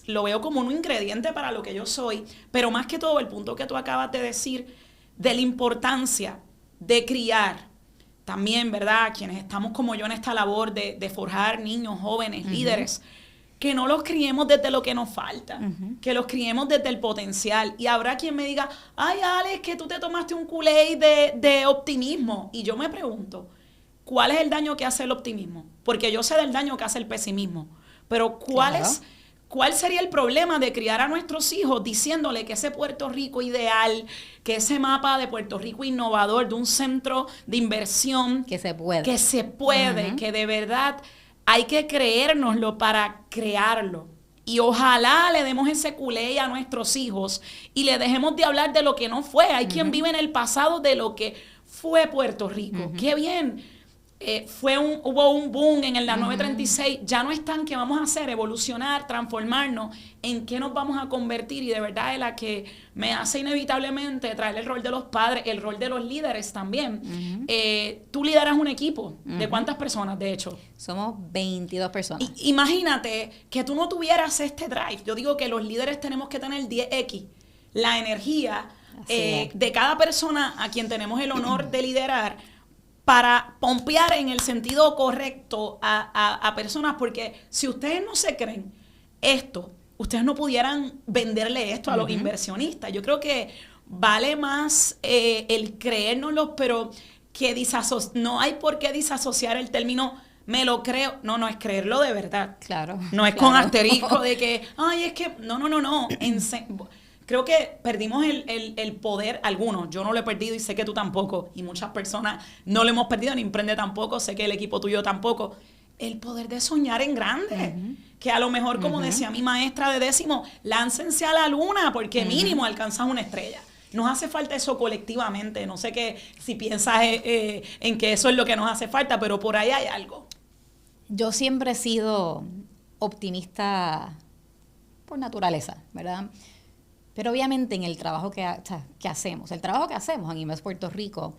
lo veo como un ingrediente para lo que yo soy, pero más que todo el punto que tú acabas de decir de la importancia de criar también, ¿verdad? Quienes estamos como yo en esta labor de forjar niños, jóvenes, líderes, que no los criemos desde lo que nos falta, que los criemos desde el potencial. Y habrá quien me diga, ay, Alex, que tú te tomaste un Kool-Aid de optimismo. Y yo me pregunto, ¿cuál es el daño que hace el optimismo? Porque yo sé del daño que hace el pesimismo. Pero ¿cuál sería el problema de criar a nuestros hijos diciéndole que ese Puerto Rico ideal, que ese mapa de Puerto Rico innovador, de un centro de inversión, que se puede, que de verdad hay que creérnoslo para crearlo? Y ojalá le demos ese culé a nuestros hijos y le dejemos de hablar de lo que no fue. Hay quien vive en el pasado de lo que fue Puerto Rico. ¡Qué bien! Hubo un boom en la 936, ya no están, ¿qué vamos a hacer? Evolucionar, transformarnos, ¿en qué nos vamos a convertir? Y de verdad es la que me hace inevitablemente traer el rol de los padres, el rol de los líderes también. Tú lideras un equipo, ¿de cuántas personas, de hecho? Somos 22 personas. Imagínate que tú no tuvieras este drive. Yo digo que los líderes tenemos que tener 10x, la energía de cada persona a quien tenemos el honor de liderar, para pompear en el sentido correcto a personas, porque si ustedes no se creen esto, ustedes no pudieran venderle esto a los inversionistas. Yo creo que vale más el creérnoslo, pero que no hay por qué disasociar el término me lo creo. No, es creerlo de verdad. Claro. No es con asterisco de que, ay, es que, no. Creo que perdimos el poder, algunos, yo no lo he perdido y sé que tú tampoco, y muchas personas no lo hemos perdido, ni Emprende tampoco, sé que el equipo tuyo tampoco, el poder de soñar en grande, que a lo mejor, como decía mi maestra de 10º, láncense a la luna, porque mínimo alcanzas una estrella. Nos hace falta eso colectivamente, no sé si piensas en que eso es lo que nos hace falta, pero por ahí hay algo. Yo siempre he sido optimista por naturaleza, ¿verdad? Pero obviamente en el trabajo que hacemos en Invest Puerto Rico,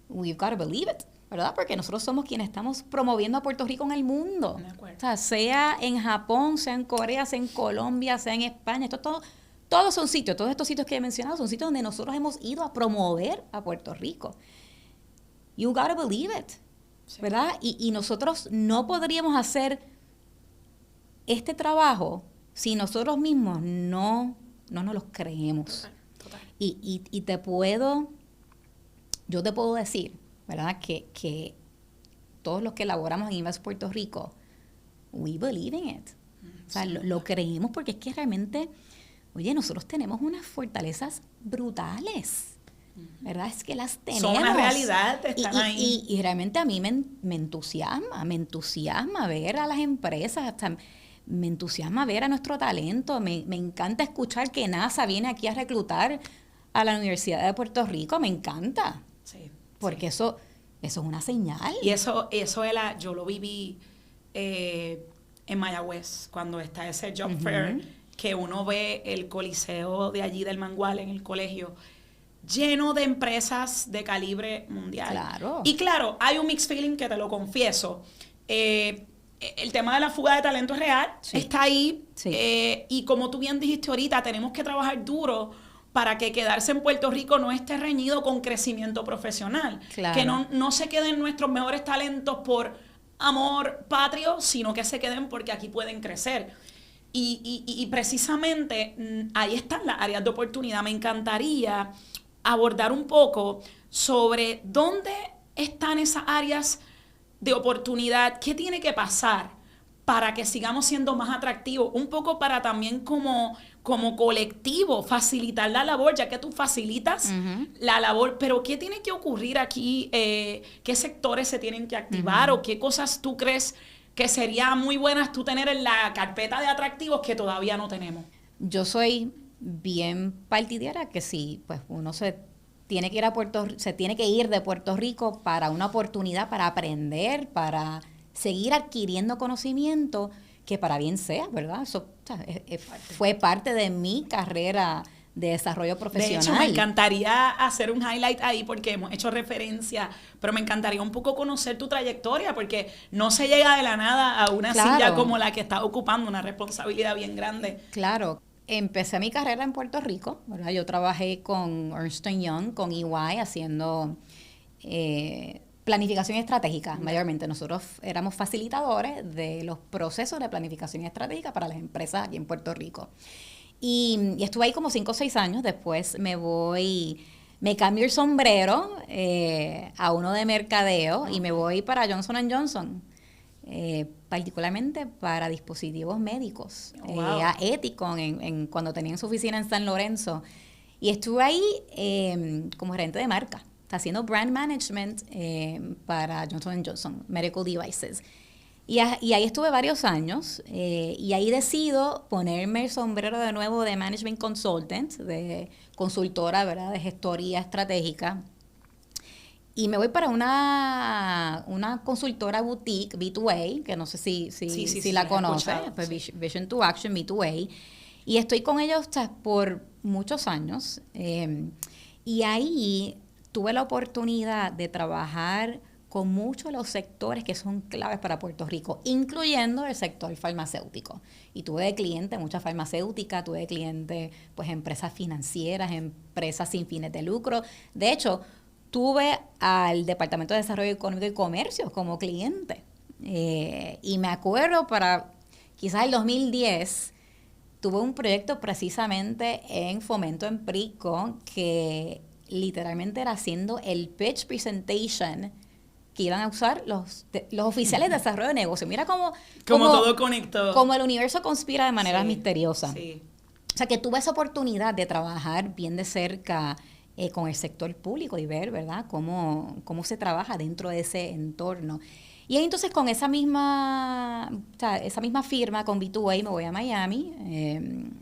we've got to believe it, ¿verdad? Porque nosotros somos quienes estamos promoviendo a Puerto Rico en el mundo. De acuerdo. O sea, sea en Japón, sea en Corea, sea en Colombia, sea en España, todos son sitios, todos estos sitios que he mencionado son sitios donde nosotros hemos ido a promover a Puerto Rico. You got to believe it, ¿verdad? Y nosotros no podríamos hacer este trabajo si nosotros mismos no nos los creemos. Total. Y yo te puedo decir, ¿verdad? Que todos los que elaboramos en Invest Puerto Rico, we believe in it. O sea, lo creemos porque es que realmente, oye, nosotros tenemos unas fortalezas brutales, ¿verdad? Es que las tenemos. Son una realidad, están ahí. Y realmente a mí me entusiasma ver a las empresas, hasta me entusiasma ver a nuestro talento, me encanta escuchar que NASA viene aquí a reclutar a la Universidad de Puerto Rico, me encanta. Sí. Porque eso es una señal. Y yo lo viví en Mayagüez, cuando está ese job fair, que uno ve el coliseo de allí del Mangual en el colegio, lleno de empresas de calibre mundial. Claro. Y claro, hay un mixed feeling que te lo confieso. El tema de la fuga de talento es real, está ahí, y como tú bien dijiste ahorita, tenemos que trabajar duro para que quedarse en Puerto Rico no esté reñido con crecimiento profesional. Claro. Que no se queden nuestros mejores talentos por amor patrio, sino que se queden porque aquí pueden crecer. Y precisamente ahí están las áreas de oportunidad. Me encantaría abordar un poco sobre dónde están esas áreas de oportunidad, qué tiene que pasar para que sigamos siendo más atractivos, un poco para también como colectivo facilitar la labor, ya que tú facilitas la labor, pero ¿qué tiene que ocurrir aquí? ¿Qué sectores se tienen que activar o qué cosas tú crees que sería muy buenas tú tener en la carpeta de atractivos que todavía no tenemos? Yo soy bien partidaria que sí, pues uno se tiene que ir de Puerto Rico para una oportunidad, para aprender, para seguir adquiriendo conocimiento que para bien sea, ¿verdad? Eso fue parte de mi carrera de desarrollo profesional. De hecho, me encantaría hacer un highlight ahí porque hemos hecho referencia, pero me encantaría un poco conocer tu trayectoria porque no se llega de la nada a una silla como la que estás ocupando, una responsabilidad bien grande. Claro. Empecé mi carrera en Puerto Rico, ¿verdad? Yo trabajé con Ernst & Young, con EY, haciendo planificación estratégica, mayormente. Nosotros éramos facilitadores de los procesos de planificación estratégica para las empresas aquí en Puerto Rico. Y estuve ahí como 5 o 6 años. Después me cambio el sombrero a uno de mercadeo y me voy para Johnson & Johnson, particularmente para dispositivos médicos, a Ethicon, cuando tenían su oficina en San Lorenzo. Y estuve ahí como gerente de marca, haciendo brand management para Johnson & Johnson, Medical Devices. Y ahí estuve varios años y ahí decido ponerme el sombrero de nuevo de Management Consultant, de consultora, ¿verdad?, de gestoría estratégica. Y me voy para una consultora boutique, B2A, que no sé si la conoces, pues sí. Vision to Action, B2A. Y estoy con ellos por muchos años. Y ahí tuve la oportunidad de trabajar con muchos de los sectores que son claves para Puerto Rico, incluyendo el sector farmacéutico. Y tuve de cliente muchas farmacéuticas, tuve de cliente pues empresas financieras, empresas sin fines de lucro. De hecho, tuve al Departamento de Desarrollo Económico y Comercio como cliente. Y me acuerdo para quizás el 2010, tuve un proyecto precisamente en Fomento Emprico que literalmente era haciendo el pitch presentation que iban a usar los oficiales de desarrollo de negocio. Mira cómo todo conectó. Como el universo conspira de manera misteriosa. Sí. O sea, que tuve esa oportunidad de trabajar bien de cerca con el sector público y ver, ¿verdad?, cómo se trabaja dentro de ese entorno. Y ahí entonces con esa misma firma, con B2A, me voy a Miami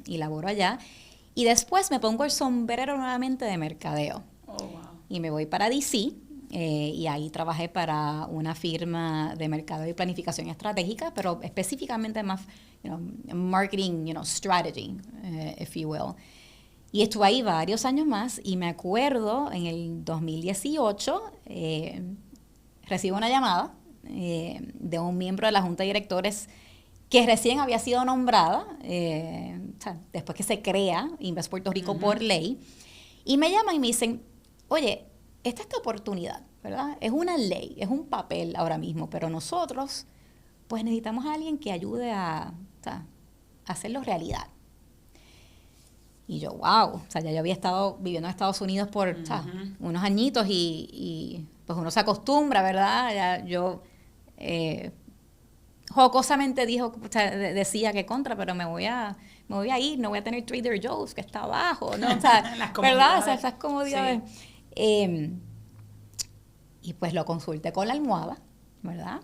y laboro allá. Y después me pongo el sombrero nuevamente de mercadeo. Oh, wow. Y me voy para DC. Y ahí trabajé para una firma de mercado y planificación estratégica, pero específicamente más marketing, strategy, if you will. Y estuve ahí varios años más y me acuerdo en el 2018 recibo una llamada de un miembro de la Junta de Directores que recién había sido nombrada, después que se crea Invest Puerto Rico por ley, y me llaman y me dicen, oye, esta es tu oportunidad, ¿verdad? Es una ley, es un papel ahora mismo, pero nosotros pues necesitamos a alguien que ayude a hacerlo realidad. Y yo, wow, ya yo había estado viviendo en Estados Unidos por unos añitos y pues uno se acostumbra, ¿verdad? Ya yo jocosamente decía que pero me voy a ir, no voy a tener Trader Joe's que está abajo, ¿no? ¿Verdad? Esas comodidades. Sí. Y pues lo consulté con la almohada, ¿verdad?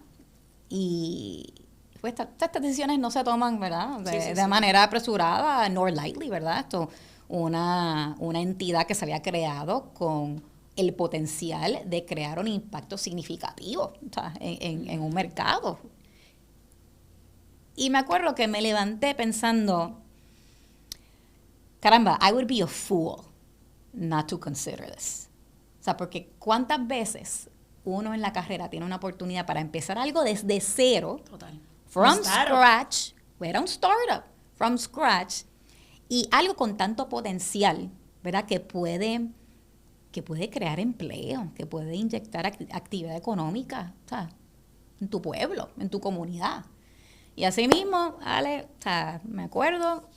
Y pues estas decisiones no se toman, ¿verdad?, de manera apresurada, nor lightly, ¿verdad? Esto, una entidad que se había creado con el potencial de crear un impacto significativo, en un mercado. Y me acuerdo que me levanté pensando, caramba, I would be a fool not to consider this. O sea, porque cuántas veces uno en la carrera tiene una oportunidad para empezar algo desde cero. Total. From scratch. Era un startup. From scratch. Y algo con tanto potencial, ¿verdad?, que puede crear empleo, que puede inyectar actividad económica, en tu pueblo, en tu comunidad. Y así mismo, Ale, me acuerdo,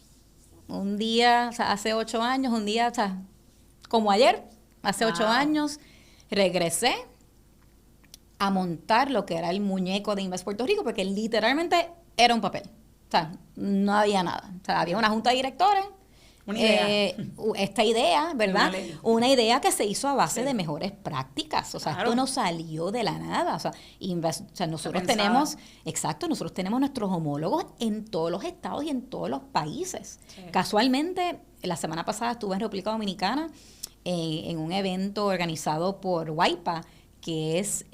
un día, hace 8 años, un día, como ayer, hace 8 años, regresé a montar lo que era el muñeco de Invest Puerto Rico, porque literalmente era un papel. No había nada. Había una junta de directores. Una idea. Esta idea, ¿verdad? Una idea que se hizo a base de mejores prácticas. Esto no salió de la nada. Nosotros tenemos nuestros homólogos en todos los estados y en todos los países. Sí. Casualmente, la semana pasada estuve en República Dominicana en un evento organizado por WIPA, que es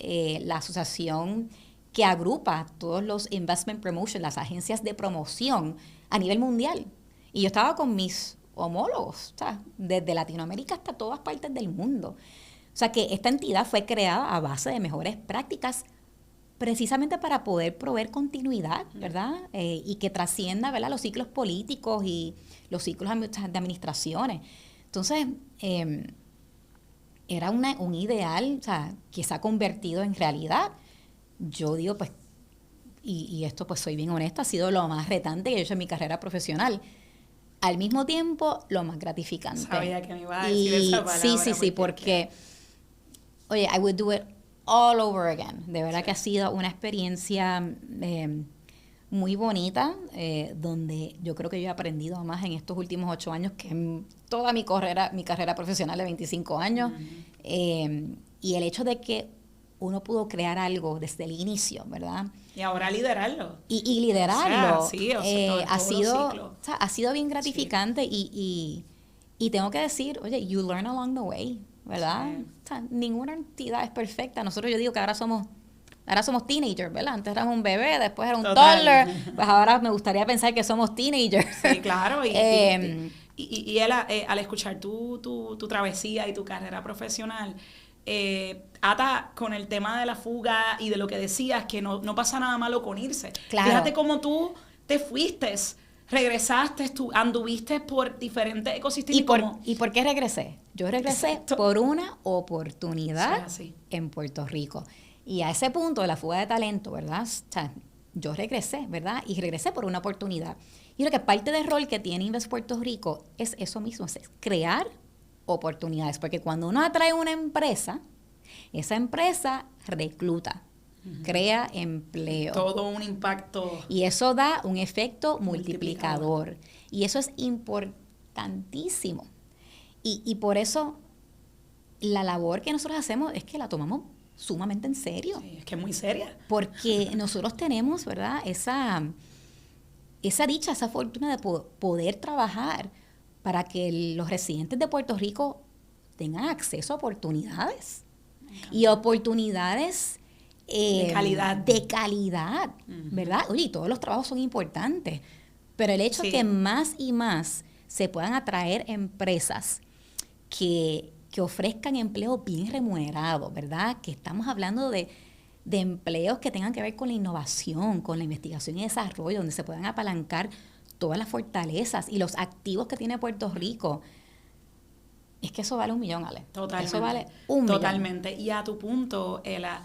la asociación que agrupa todos los investment promotion, las agencias de promoción a nivel mundial. Y yo estaba con mis homólogos, o sea, desde Latinoamérica hasta todas partes del mundo. O sea, que esta entidad fue creada a base de mejores prácticas precisamente para poder proveer continuidad, ¿verdad? Y que trascienda, ¿verdad?, los ciclos políticos y los ciclos de administraciones. Entonces, era un ideal, o sea, que se ha convertido en realidad. Yo digo, pues, y esto pues soy bien honesta, ha sido lo más retante que he hecho en mi carrera profesional. Al mismo tiempo, lo más gratificante. Sabía que me iba a decir esa palabra. Sí, porque, oye, I would do it all over again. De verdad que ha sido una experiencia muy bonita, donde yo creo que yo he aprendido más en estos últimos 8 años que en toda mi carrera profesional de 25 años. Y el hecho de que uno pudo crear algo desde el inicio, ¿verdad? Y ahora liderarlo. Y liderarlo. O sea, ha sido bien gratificante y tengo que decir, oye, you learn along the way, ¿verdad? Sí. O sea, ninguna entidad es perfecta. Nosotros, yo digo que ahora somos teenagers, ¿verdad? Antes éramos un bebé, después era un toddler, pues ahora me gustaría pensar que somos teenagers. Sí, claro. Y él, al escuchar tu travesía y tu carrera profesional, ata con el tema de la fuga y de lo que decías, que no pasa nada malo con irse. Claro. Fíjate cómo tú te fuiste, regresaste, tú anduviste por diferentes ecosistemas. ¿Y por qué regresé? Yo regresé por una oportunidad en Puerto Rico. Y a ese punto de la fuga de talento, ¿verdad? O sea, yo regresé, ¿verdad? Y regresé por una oportunidad. Y lo que parte del rol que tiene Invest Puerto Rico es eso mismo, es crear oportunidades. Porque cuando uno atrae una empresa, esa empresa recluta, crea empleo. Todo un impacto. Y eso da un efecto multiplicador. Y eso es importantísimo. Y por eso la labor que nosotros hacemos es que la tomamos sumamente en serio. Sí, es que es muy seria. Porque nosotros tenemos, ¿verdad?, esa dicha, esa fortuna de poder trabajar para que los residentes de Puerto Rico tengan acceso a oportunidades. Y oportunidades de calidad, ¿verdad? Oye, todos los trabajos son importantes, pero el hecho que más y más se puedan atraer empresas que ofrezcan empleo bien remunerado, ¿verdad? Que estamos hablando de empleos que tengan que ver con la innovación, con la investigación y desarrollo, donde se puedan apalancar todas las fortalezas y los activos que tiene Puerto Rico. Es que eso vale $1 millón, Ale. Totalmente. Eso vale $1 millón. Totalmente. Y a tu punto, Ela,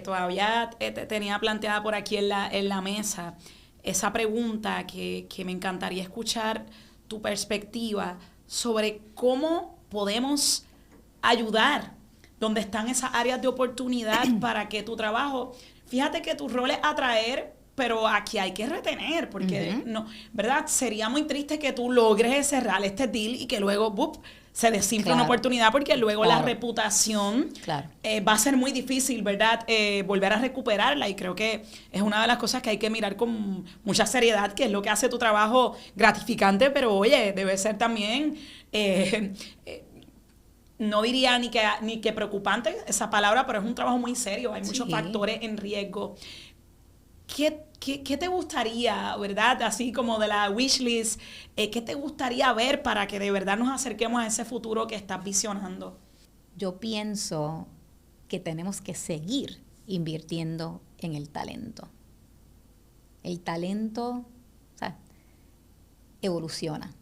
todavía tenía planteada por aquí en la mesa esa pregunta que me encantaría escuchar tu perspectiva sobre cómo podemos ayudar donde están esas áreas de oportunidad para que tu trabajo, fíjate que tu rol es atraer, pero aquí hay que retener, porque no, ¿verdad? Sería muy triste que tú logres cerrar este deal y que luego se desinfla una oportunidad, porque luego la reputación va a ser muy difícil, ¿verdad? Volver a recuperarla, y creo que es una de las cosas que hay que mirar con mucha seriedad, que es lo que hace tu trabajo gratificante, pero oye, debe ser también no diría ni que preocupante esa palabra, pero es un trabajo muy serio, hay muchos factores en riesgo. ¿Qué te gustaría, verdad, así como de la wish list, qué te gustaría ver para que de verdad nos acerquemos a ese futuro que estás visionando? Yo pienso que tenemos que seguir invirtiendo en el talento. El talento, o sea, evoluciona.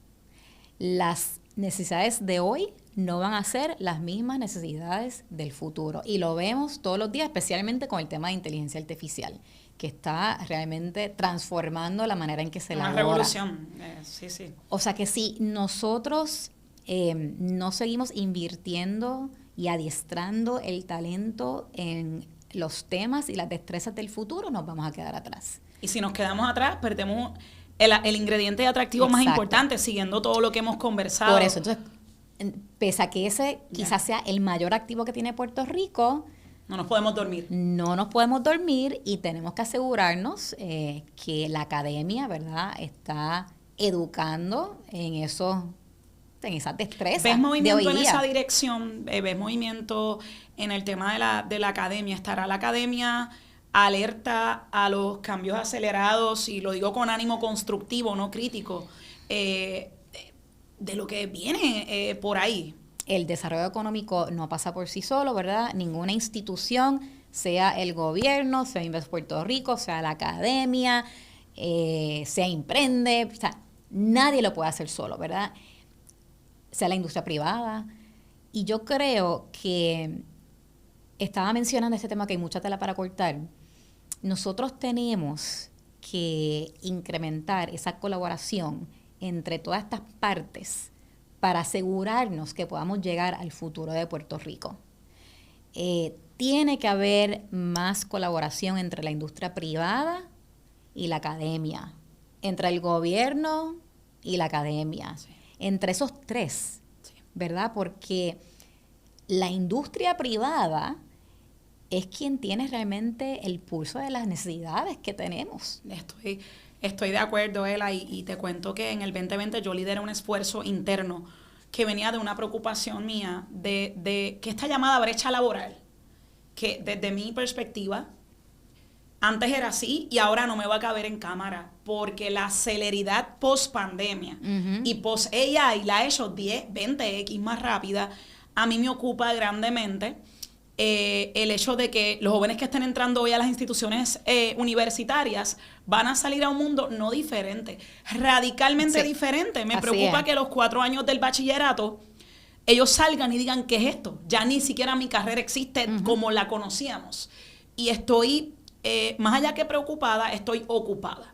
Las necesidades de hoy no van a ser las mismas necesidades del futuro. Y lo vemos todos los días, especialmente con el tema de inteligencia artificial, que está realmente transformando la manera en que se elabora. Una revolución, sí. O sea que si nosotros no seguimos invirtiendo y adiestrando el talento en los temas y las destrezas del futuro, nos vamos a quedar atrás. Y si nos quedamos atrás, perdemos el ingrediente atractivo más importante, siguiendo todo lo que hemos conversado. Por eso, entonces, pese a que ese quizás sea el mayor activo que tiene Puerto Rico, no nos podemos dormir. No nos podemos dormir, y tenemos que asegurarnos que la academia, ¿verdad?, está educando en esas destrezas. ¿Ves movimiento de hoy en día? Esa dirección? ¿Ves movimiento en el tema de la academia? ¿Estará la academia alerta a los cambios acelerados, y lo digo con ánimo constructivo, no crítico, de lo que viene por ahí. El desarrollo económico no pasa por sí solo, ¿verdad? Ninguna institución, sea el gobierno, sea Invest Puerto Rico, sea la academia, sea Imprende, o sea, nadie lo puede hacer solo, ¿verdad? Sea la industria privada. Y yo creo que estaba mencionando este tema que hay mucha tela para cortar. Nosotros tenemos que incrementar esa colaboración entre todas estas partes para asegurarnos que podamos llegar al futuro de Puerto Rico. Tiene que haber más colaboración entre la industria privada y la academia, entre el gobierno y la academia, sí, entre esos tres, sí, ¿verdad? Porque la industria privada es quien tiene realmente el pulso de las necesidades que tenemos. Estoy de acuerdo, Ela, y te cuento que en el 2020 yo lideré un esfuerzo interno que venía de una preocupación mía de que esta llamada brecha laboral, que desde mi perspectiva, antes era así y ahora no me va a caber en cámara, porque la celeridad post-pandemia y post-AI la ha hecho 10, 20x más rápida. A mí me ocupa grandemente el hecho de que los jóvenes que estén entrando hoy a las instituciones universitarias van a salir a un mundo no diferente, radicalmente diferente. Me preocupa que los 4 años del bachillerato ellos salgan y digan, ¿qué es esto? Ya ni siquiera mi carrera existe como la conocíamos. Y estoy, más allá que preocupada, estoy ocupada.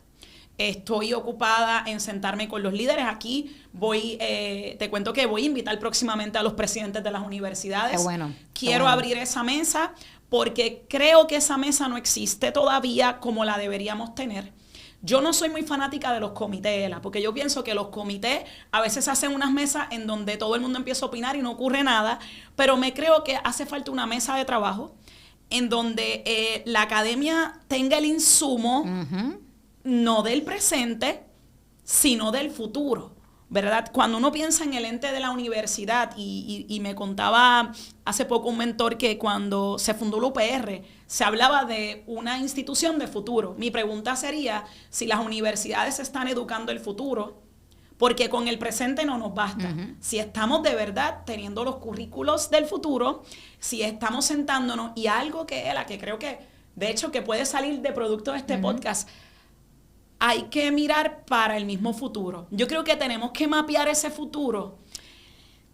Estoy ocupada en sentarme con los líderes. Aquí te cuento que voy a invitar próximamente a los presidentes de las universidades. Qué bueno. Quiero abrir esa mesa porque creo que esa mesa no existe todavía como la deberíamos tener. Yo no soy muy fanática de los comités, porque yo pienso que los comités a veces hacen unas mesas en donde todo el mundo empieza a opinar y no ocurre nada, pero me creo que hace falta una mesa de trabajo en donde la academia tenga el insumo no del presente, sino del futuro, ¿verdad? Cuando uno piensa en el ente de la universidad, y me contaba hace poco un mentor que cuando se fundó la UPR, se hablaba de una institución de futuro. Mi pregunta sería si las universidades están educando el futuro, porque con el presente no nos basta. Si estamos de verdad teniendo los currículos del futuro, si estamos sentándonos, y algo que creo que, de hecho, que puede salir de producto de este podcast, hay que mirar para el mismo futuro. Yo creo que tenemos que mapear ese futuro,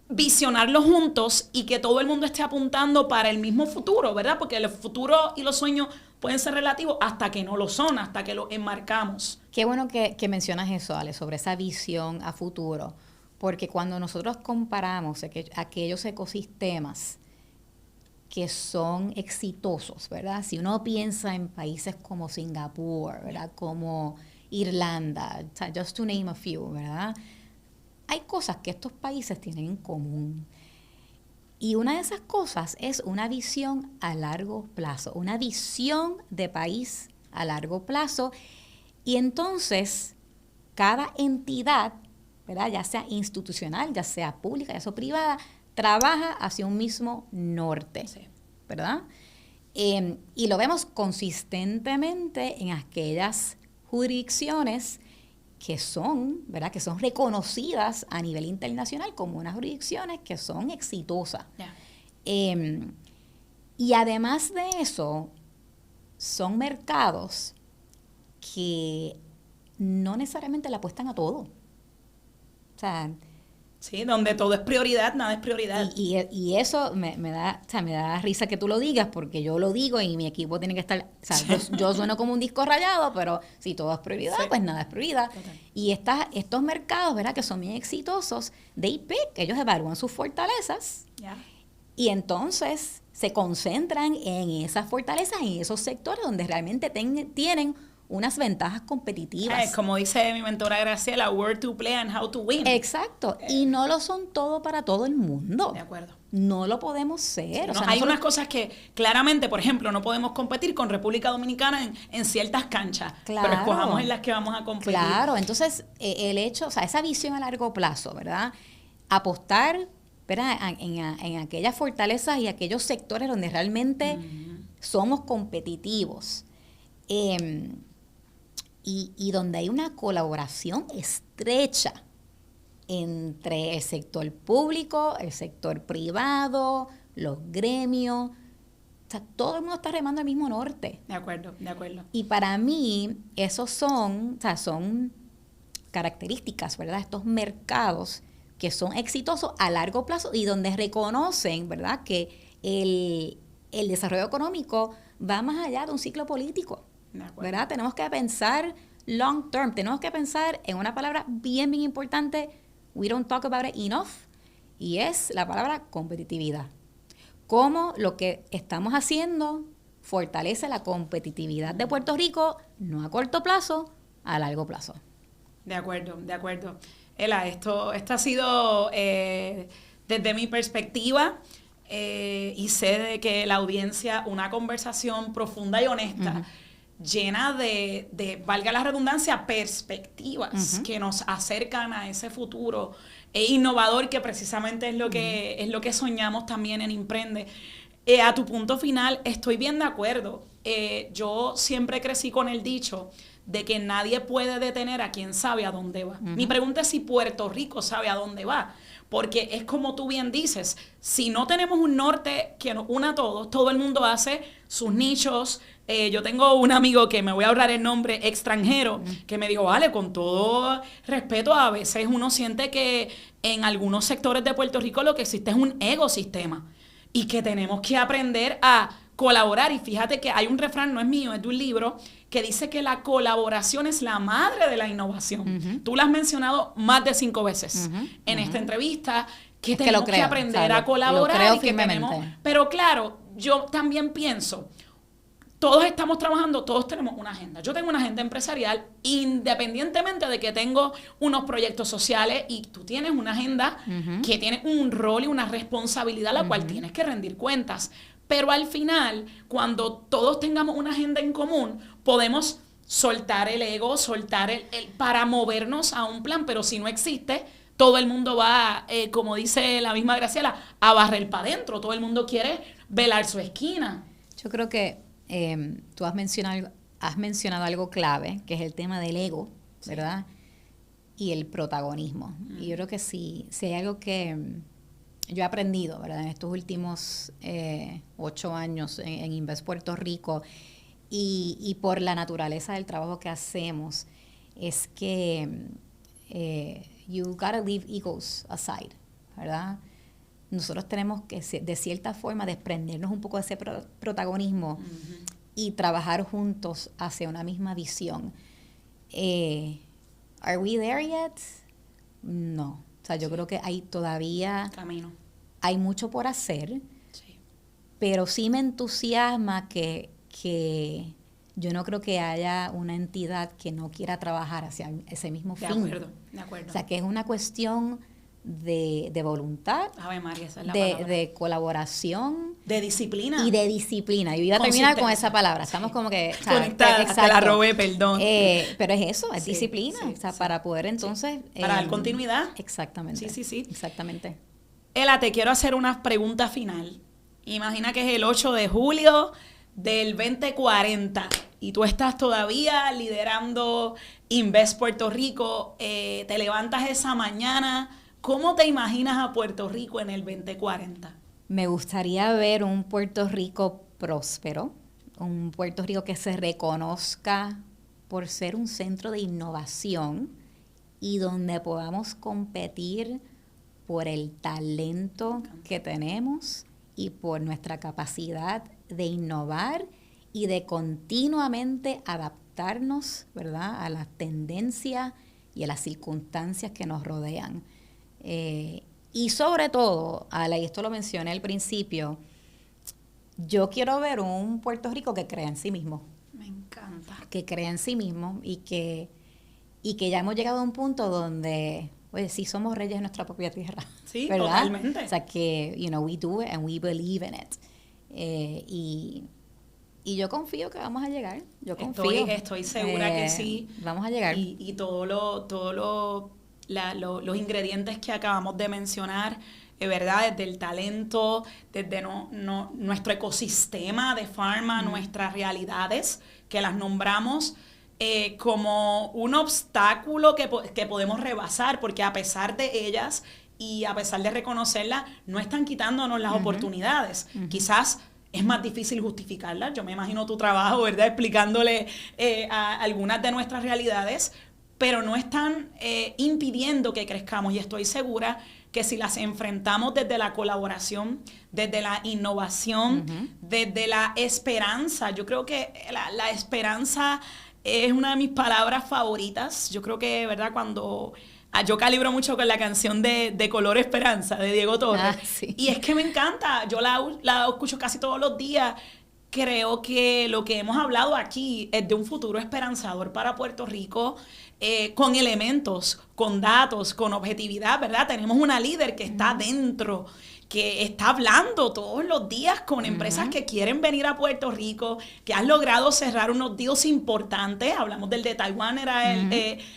visionarlo juntos y que todo el mundo esté apuntando para el mismo futuro, ¿verdad? Porque el futuro y los sueños pueden ser relativos hasta que no lo son, hasta que los enmarcamos. Qué bueno que mencionas eso, Ale, sobre esa visión a futuro, porque cuando nosotros comparamos aquellos ecosistemas que son exitosos, ¿verdad? Si uno piensa en países como Singapur, ¿verdad? Como Irlanda, just to name a few, ¿verdad? Hay cosas que estos países tienen en común. Y una de esas cosas es una visión a largo plazo, una visión de país a largo plazo. Y entonces, cada entidad, ¿verdad? Ya sea institucional, ya sea pública, ya sea privada, trabaja hacia un mismo norte, ¿verdad? Y lo vemos consistentemente en aquellas jurisdicciones que son, ¿verdad? Que son reconocidas a nivel internacional como unas jurisdicciones que son exitosas. Y además de eso, son mercados que no necesariamente le apuestan a todo. O sea, sí, donde todo es prioridad, nada es prioridad. Y eso me da risa que tú lo digas, porque yo lo digo y mi equipo tiene que estar, o sea, yo sueno como un disco rayado, pero si todo es prioridad, pues nada es prioridad. Total. Y estos mercados, ¿verdad?, que son bien exitosos, they pick, ellos evalúan sus fortalezas y entonces se concentran en esas fortalezas, en esos sectores donde realmente tienen unas ventajas competitivas. Como dice mi mentora Graciela, where to play and how to win. Exacto. Y no lo son todo para todo el mundo. De acuerdo. No lo podemos ser. Sí, hay unas cosas que claramente, por ejemplo, no podemos competir con República Dominicana en ciertas canchas. Claro. Pero escojamos en las que vamos a competir. Claro. Entonces, el hecho, o sea, esa visión a largo plazo, ¿verdad? Apostar, ¿verdad?, en aquellas fortalezas y aquellos sectores donde realmente somos competitivos. y donde hay una colaboración estrecha entre el sector público, el sector privado, los gremios. O sea, todo el mundo está remando al mismo norte. De acuerdo, de acuerdo. Y para mí, esos son características, ¿verdad? Estos mercados que son exitosos a largo plazo y donde reconocen, ¿verdad?, que el desarrollo económico va más allá de un ciclo político, ¿verdad? Tenemos que pensar long term, tenemos que pensar en una palabra bien, bien importante, we don't talk about it enough, y es la palabra competitividad. Cómo lo que estamos haciendo fortalece la competitividad de Puerto Rico, no a corto plazo, a largo plazo. De acuerdo, de acuerdo. Ela, esto ha sido, desde mi perspectiva, y sé de que la audiencia, una conversación profunda y honesta, llena de, valga la redundancia, perspectivas que nos acercan a ese futuro innovador, que precisamente es lo que soñamos también en Imprende. A tu punto final, estoy bien de acuerdo. Yo siempre crecí con el dicho de que nadie puede detener a quien sabe a dónde va. Mi pregunta es si Puerto Rico sabe a dónde va. Porque es como tú bien dices, si no tenemos un norte que nos una a todos, todo el mundo hace sus nichos. Yo tengo un amigo que me voy a ahorrar el nombre, extranjero, que me dijo, vale, con todo respeto, a veces uno siente que en algunos sectores de Puerto Rico lo que existe es un ecosistema y que tenemos que aprender a colaborar. Y fíjate que hay un refrán, no es mío, es de un libro, que dice que la colaboración es la madre de la innovación. Tú lo has mencionado más de 5 veces en esta entrevista, que tenemos que aprender a colaborar y que tenemos. Pero claro, yo también pienso, todos estamos trabajando, todos tenemos una agenda. Yo tengo una agenda empresarial, independientemente de que tengo unos proyectos sociales, y tú tienes una agenda que tiene un rol y una responsabilidad a la cual tienes que rendir cuentas. Pero al final, cuando todos tengamos una agenda en común, podemos soltar el ego, soltar el para movernos a un plan. Pero si no existe, todo el mundo va, como dice la misma Graciela, a barrer para adentro. Todo el mundo quiere velar su esquina. Yo creo que tú has mencionado algo clave, que es el tema del ego, ¿verdad? Y el protagonismo. Y yo creo que si hay algo que yo he aprendido, ¿verdad?, en estos últimos 8 años en Invest Puerto Rico, y por la naturaleza del trabajo que hacemos, es que you gotta leave egos aside, ¿verdad? Nosotros tenemos que, de cierta forma, desprendernos un poco de ese protagonismo y trabajar juntos hacia una misma visión. ¿Are we there yet? No. O sea, yo creo que hay todavía camino. Hay mucho por hacer, pero sí me entusiasma que yo no creo que haya una entidad que no quiera trabajar hacia ese mismo fin. De acuerdo. O sea, que es una cuestión de voluntad, Ave María, esa es la de colaboración, de disciplina. Y de disciplina. Yo iba a terminar con esa palabra. Estamos como que conectadas, te la robé, perdón. Pero es eso, es disciplina. O sea, para poder entonces... para dar continuidad. Exactamente. Sí. Exactamente. Ela, te quiero hacer una pregunta final. Imagina que es el 8 de julio del 2040 y tú estás todavía liderando Invest Puerto Rico. Te levantas esa mañana. ¿Cómo te imaginas a Puerto Rico en el 2040? Me gustaría ver un Puerto Rico próspero, un Puerto Rico que se reconozca por ser un centro de innovación y donde podamos competir por el talento que tenemos y por nuestra capacidad de innovar y de continuamente adaptarnos, ¿verdad?, a las tendencias y a las circunstancias que nos rodean. Y sobre todo, Ala, y esto lo mencioné al principio, yo quiero ver un Puerto Rico que crea en sí mismo. Me encanta. Que crea en sí mismo y que ya hemos llegado a un punto donde, pues, sí somos reyes de nuestra propia tierra. Sí, ¿verdad? Totalmente. O sea, que, we do it and we believe in it. Y yo confío que vamos a llegar. Yo confío. Estoy segura que sí. Vamos a llegar. Y los ingredientes que acabamos de mencionar ¿verdad? Desde el talento, desde nuestro ecosistema de pharma, nuestras realidades, que las nombramos como un obstáculo que podemos rebasar, porque a pesar de ellas y a pesar de reconocerlas, no están quitándonos las oportunidades. Quizás es más difícil justificarlas. Yo me imagino tu trabajo, ¿verdad? Explicándole a algunas de nuestras realidades, pero no están impidiendo que crezcamos. Y estoy segura que si las enfrentamos desde la colaboración, desde la innovación, desde la esperanza, yo creo que la esperanza es una de mis palabras favoritas. Yo creo que, ¿verdad? Cuando yo calibro mucho con la canción de Color Esperanza, de Diego Torres. Sí. Y es que me encanta. Yo la escucho casi todos los días. Creo que lo que hemos hablado aquí es de un futuro esperanzador para Puerto Rico, con elementos, con datos, con objetividad, ¿verdad? Tenemos una líder que está dentro, que está hablando todos los días con empresas que quieren venir a Puerto Rico, que has logrado cerrar unos deals importantes. Hablamos del de Taiwán, era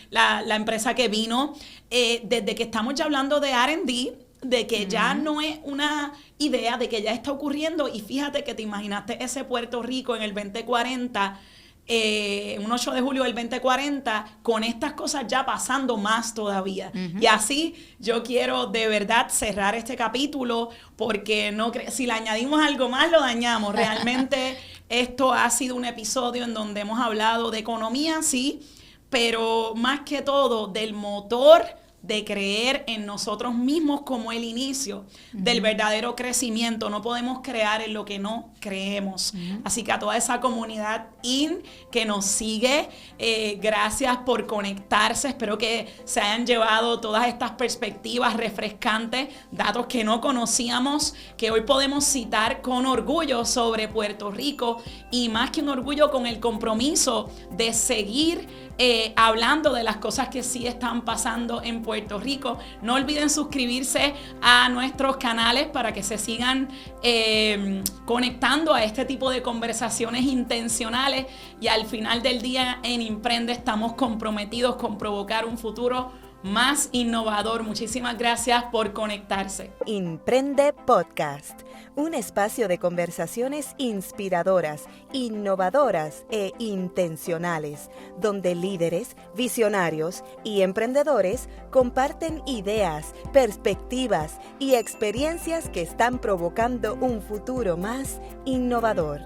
la empresa que vino. Desde que estamos ya hablando de R&D, de que ya no es una idea, de que ya está ocurriendo. Y fíjate que te imaginaste ese Puerto Rico en el 2040, un 8 de julio del 2040, con estas cosas ya pasando más todavía. Y así yo quiero de verdad cerrar este capítulo, porque si le añadimos algo más lo dañamos. Realmente esto ha sido un episodio en donde hemos hablado de economía, sí, pero más que todo del motor de creer en nosotros mismos como el inicio del verdadero crecimiento. No podemos crear en lo que no creemos. Así que a toda esa comunidad que nos sigue, gracias por conectarse. Espero que se hayan llevado todas estas perspectivas refrescantes, datos que no conocíamos, que hoy podemos citar con orgullo sobre Puerto Rico, y más que un orgullo, con el compromiso de seguir hablando de las cosas que sí están pasando en Puerto Rico. No olviden suscribirse a nuestros canales para que se sigan conectando a este tipo de conversaciones intencionales, y al final del día en Imprende estamos comprometidos con provocar un futuro más innovador. Muchísimas gracias por conectarse. Imprende Podcast, un espacio de conversaciones inspiradoras, innovadoras e intencionales, donde líderes, visionarios y emprendedores comparten ideas, perspectivas y experiencias que están provocando un futuro más innovador.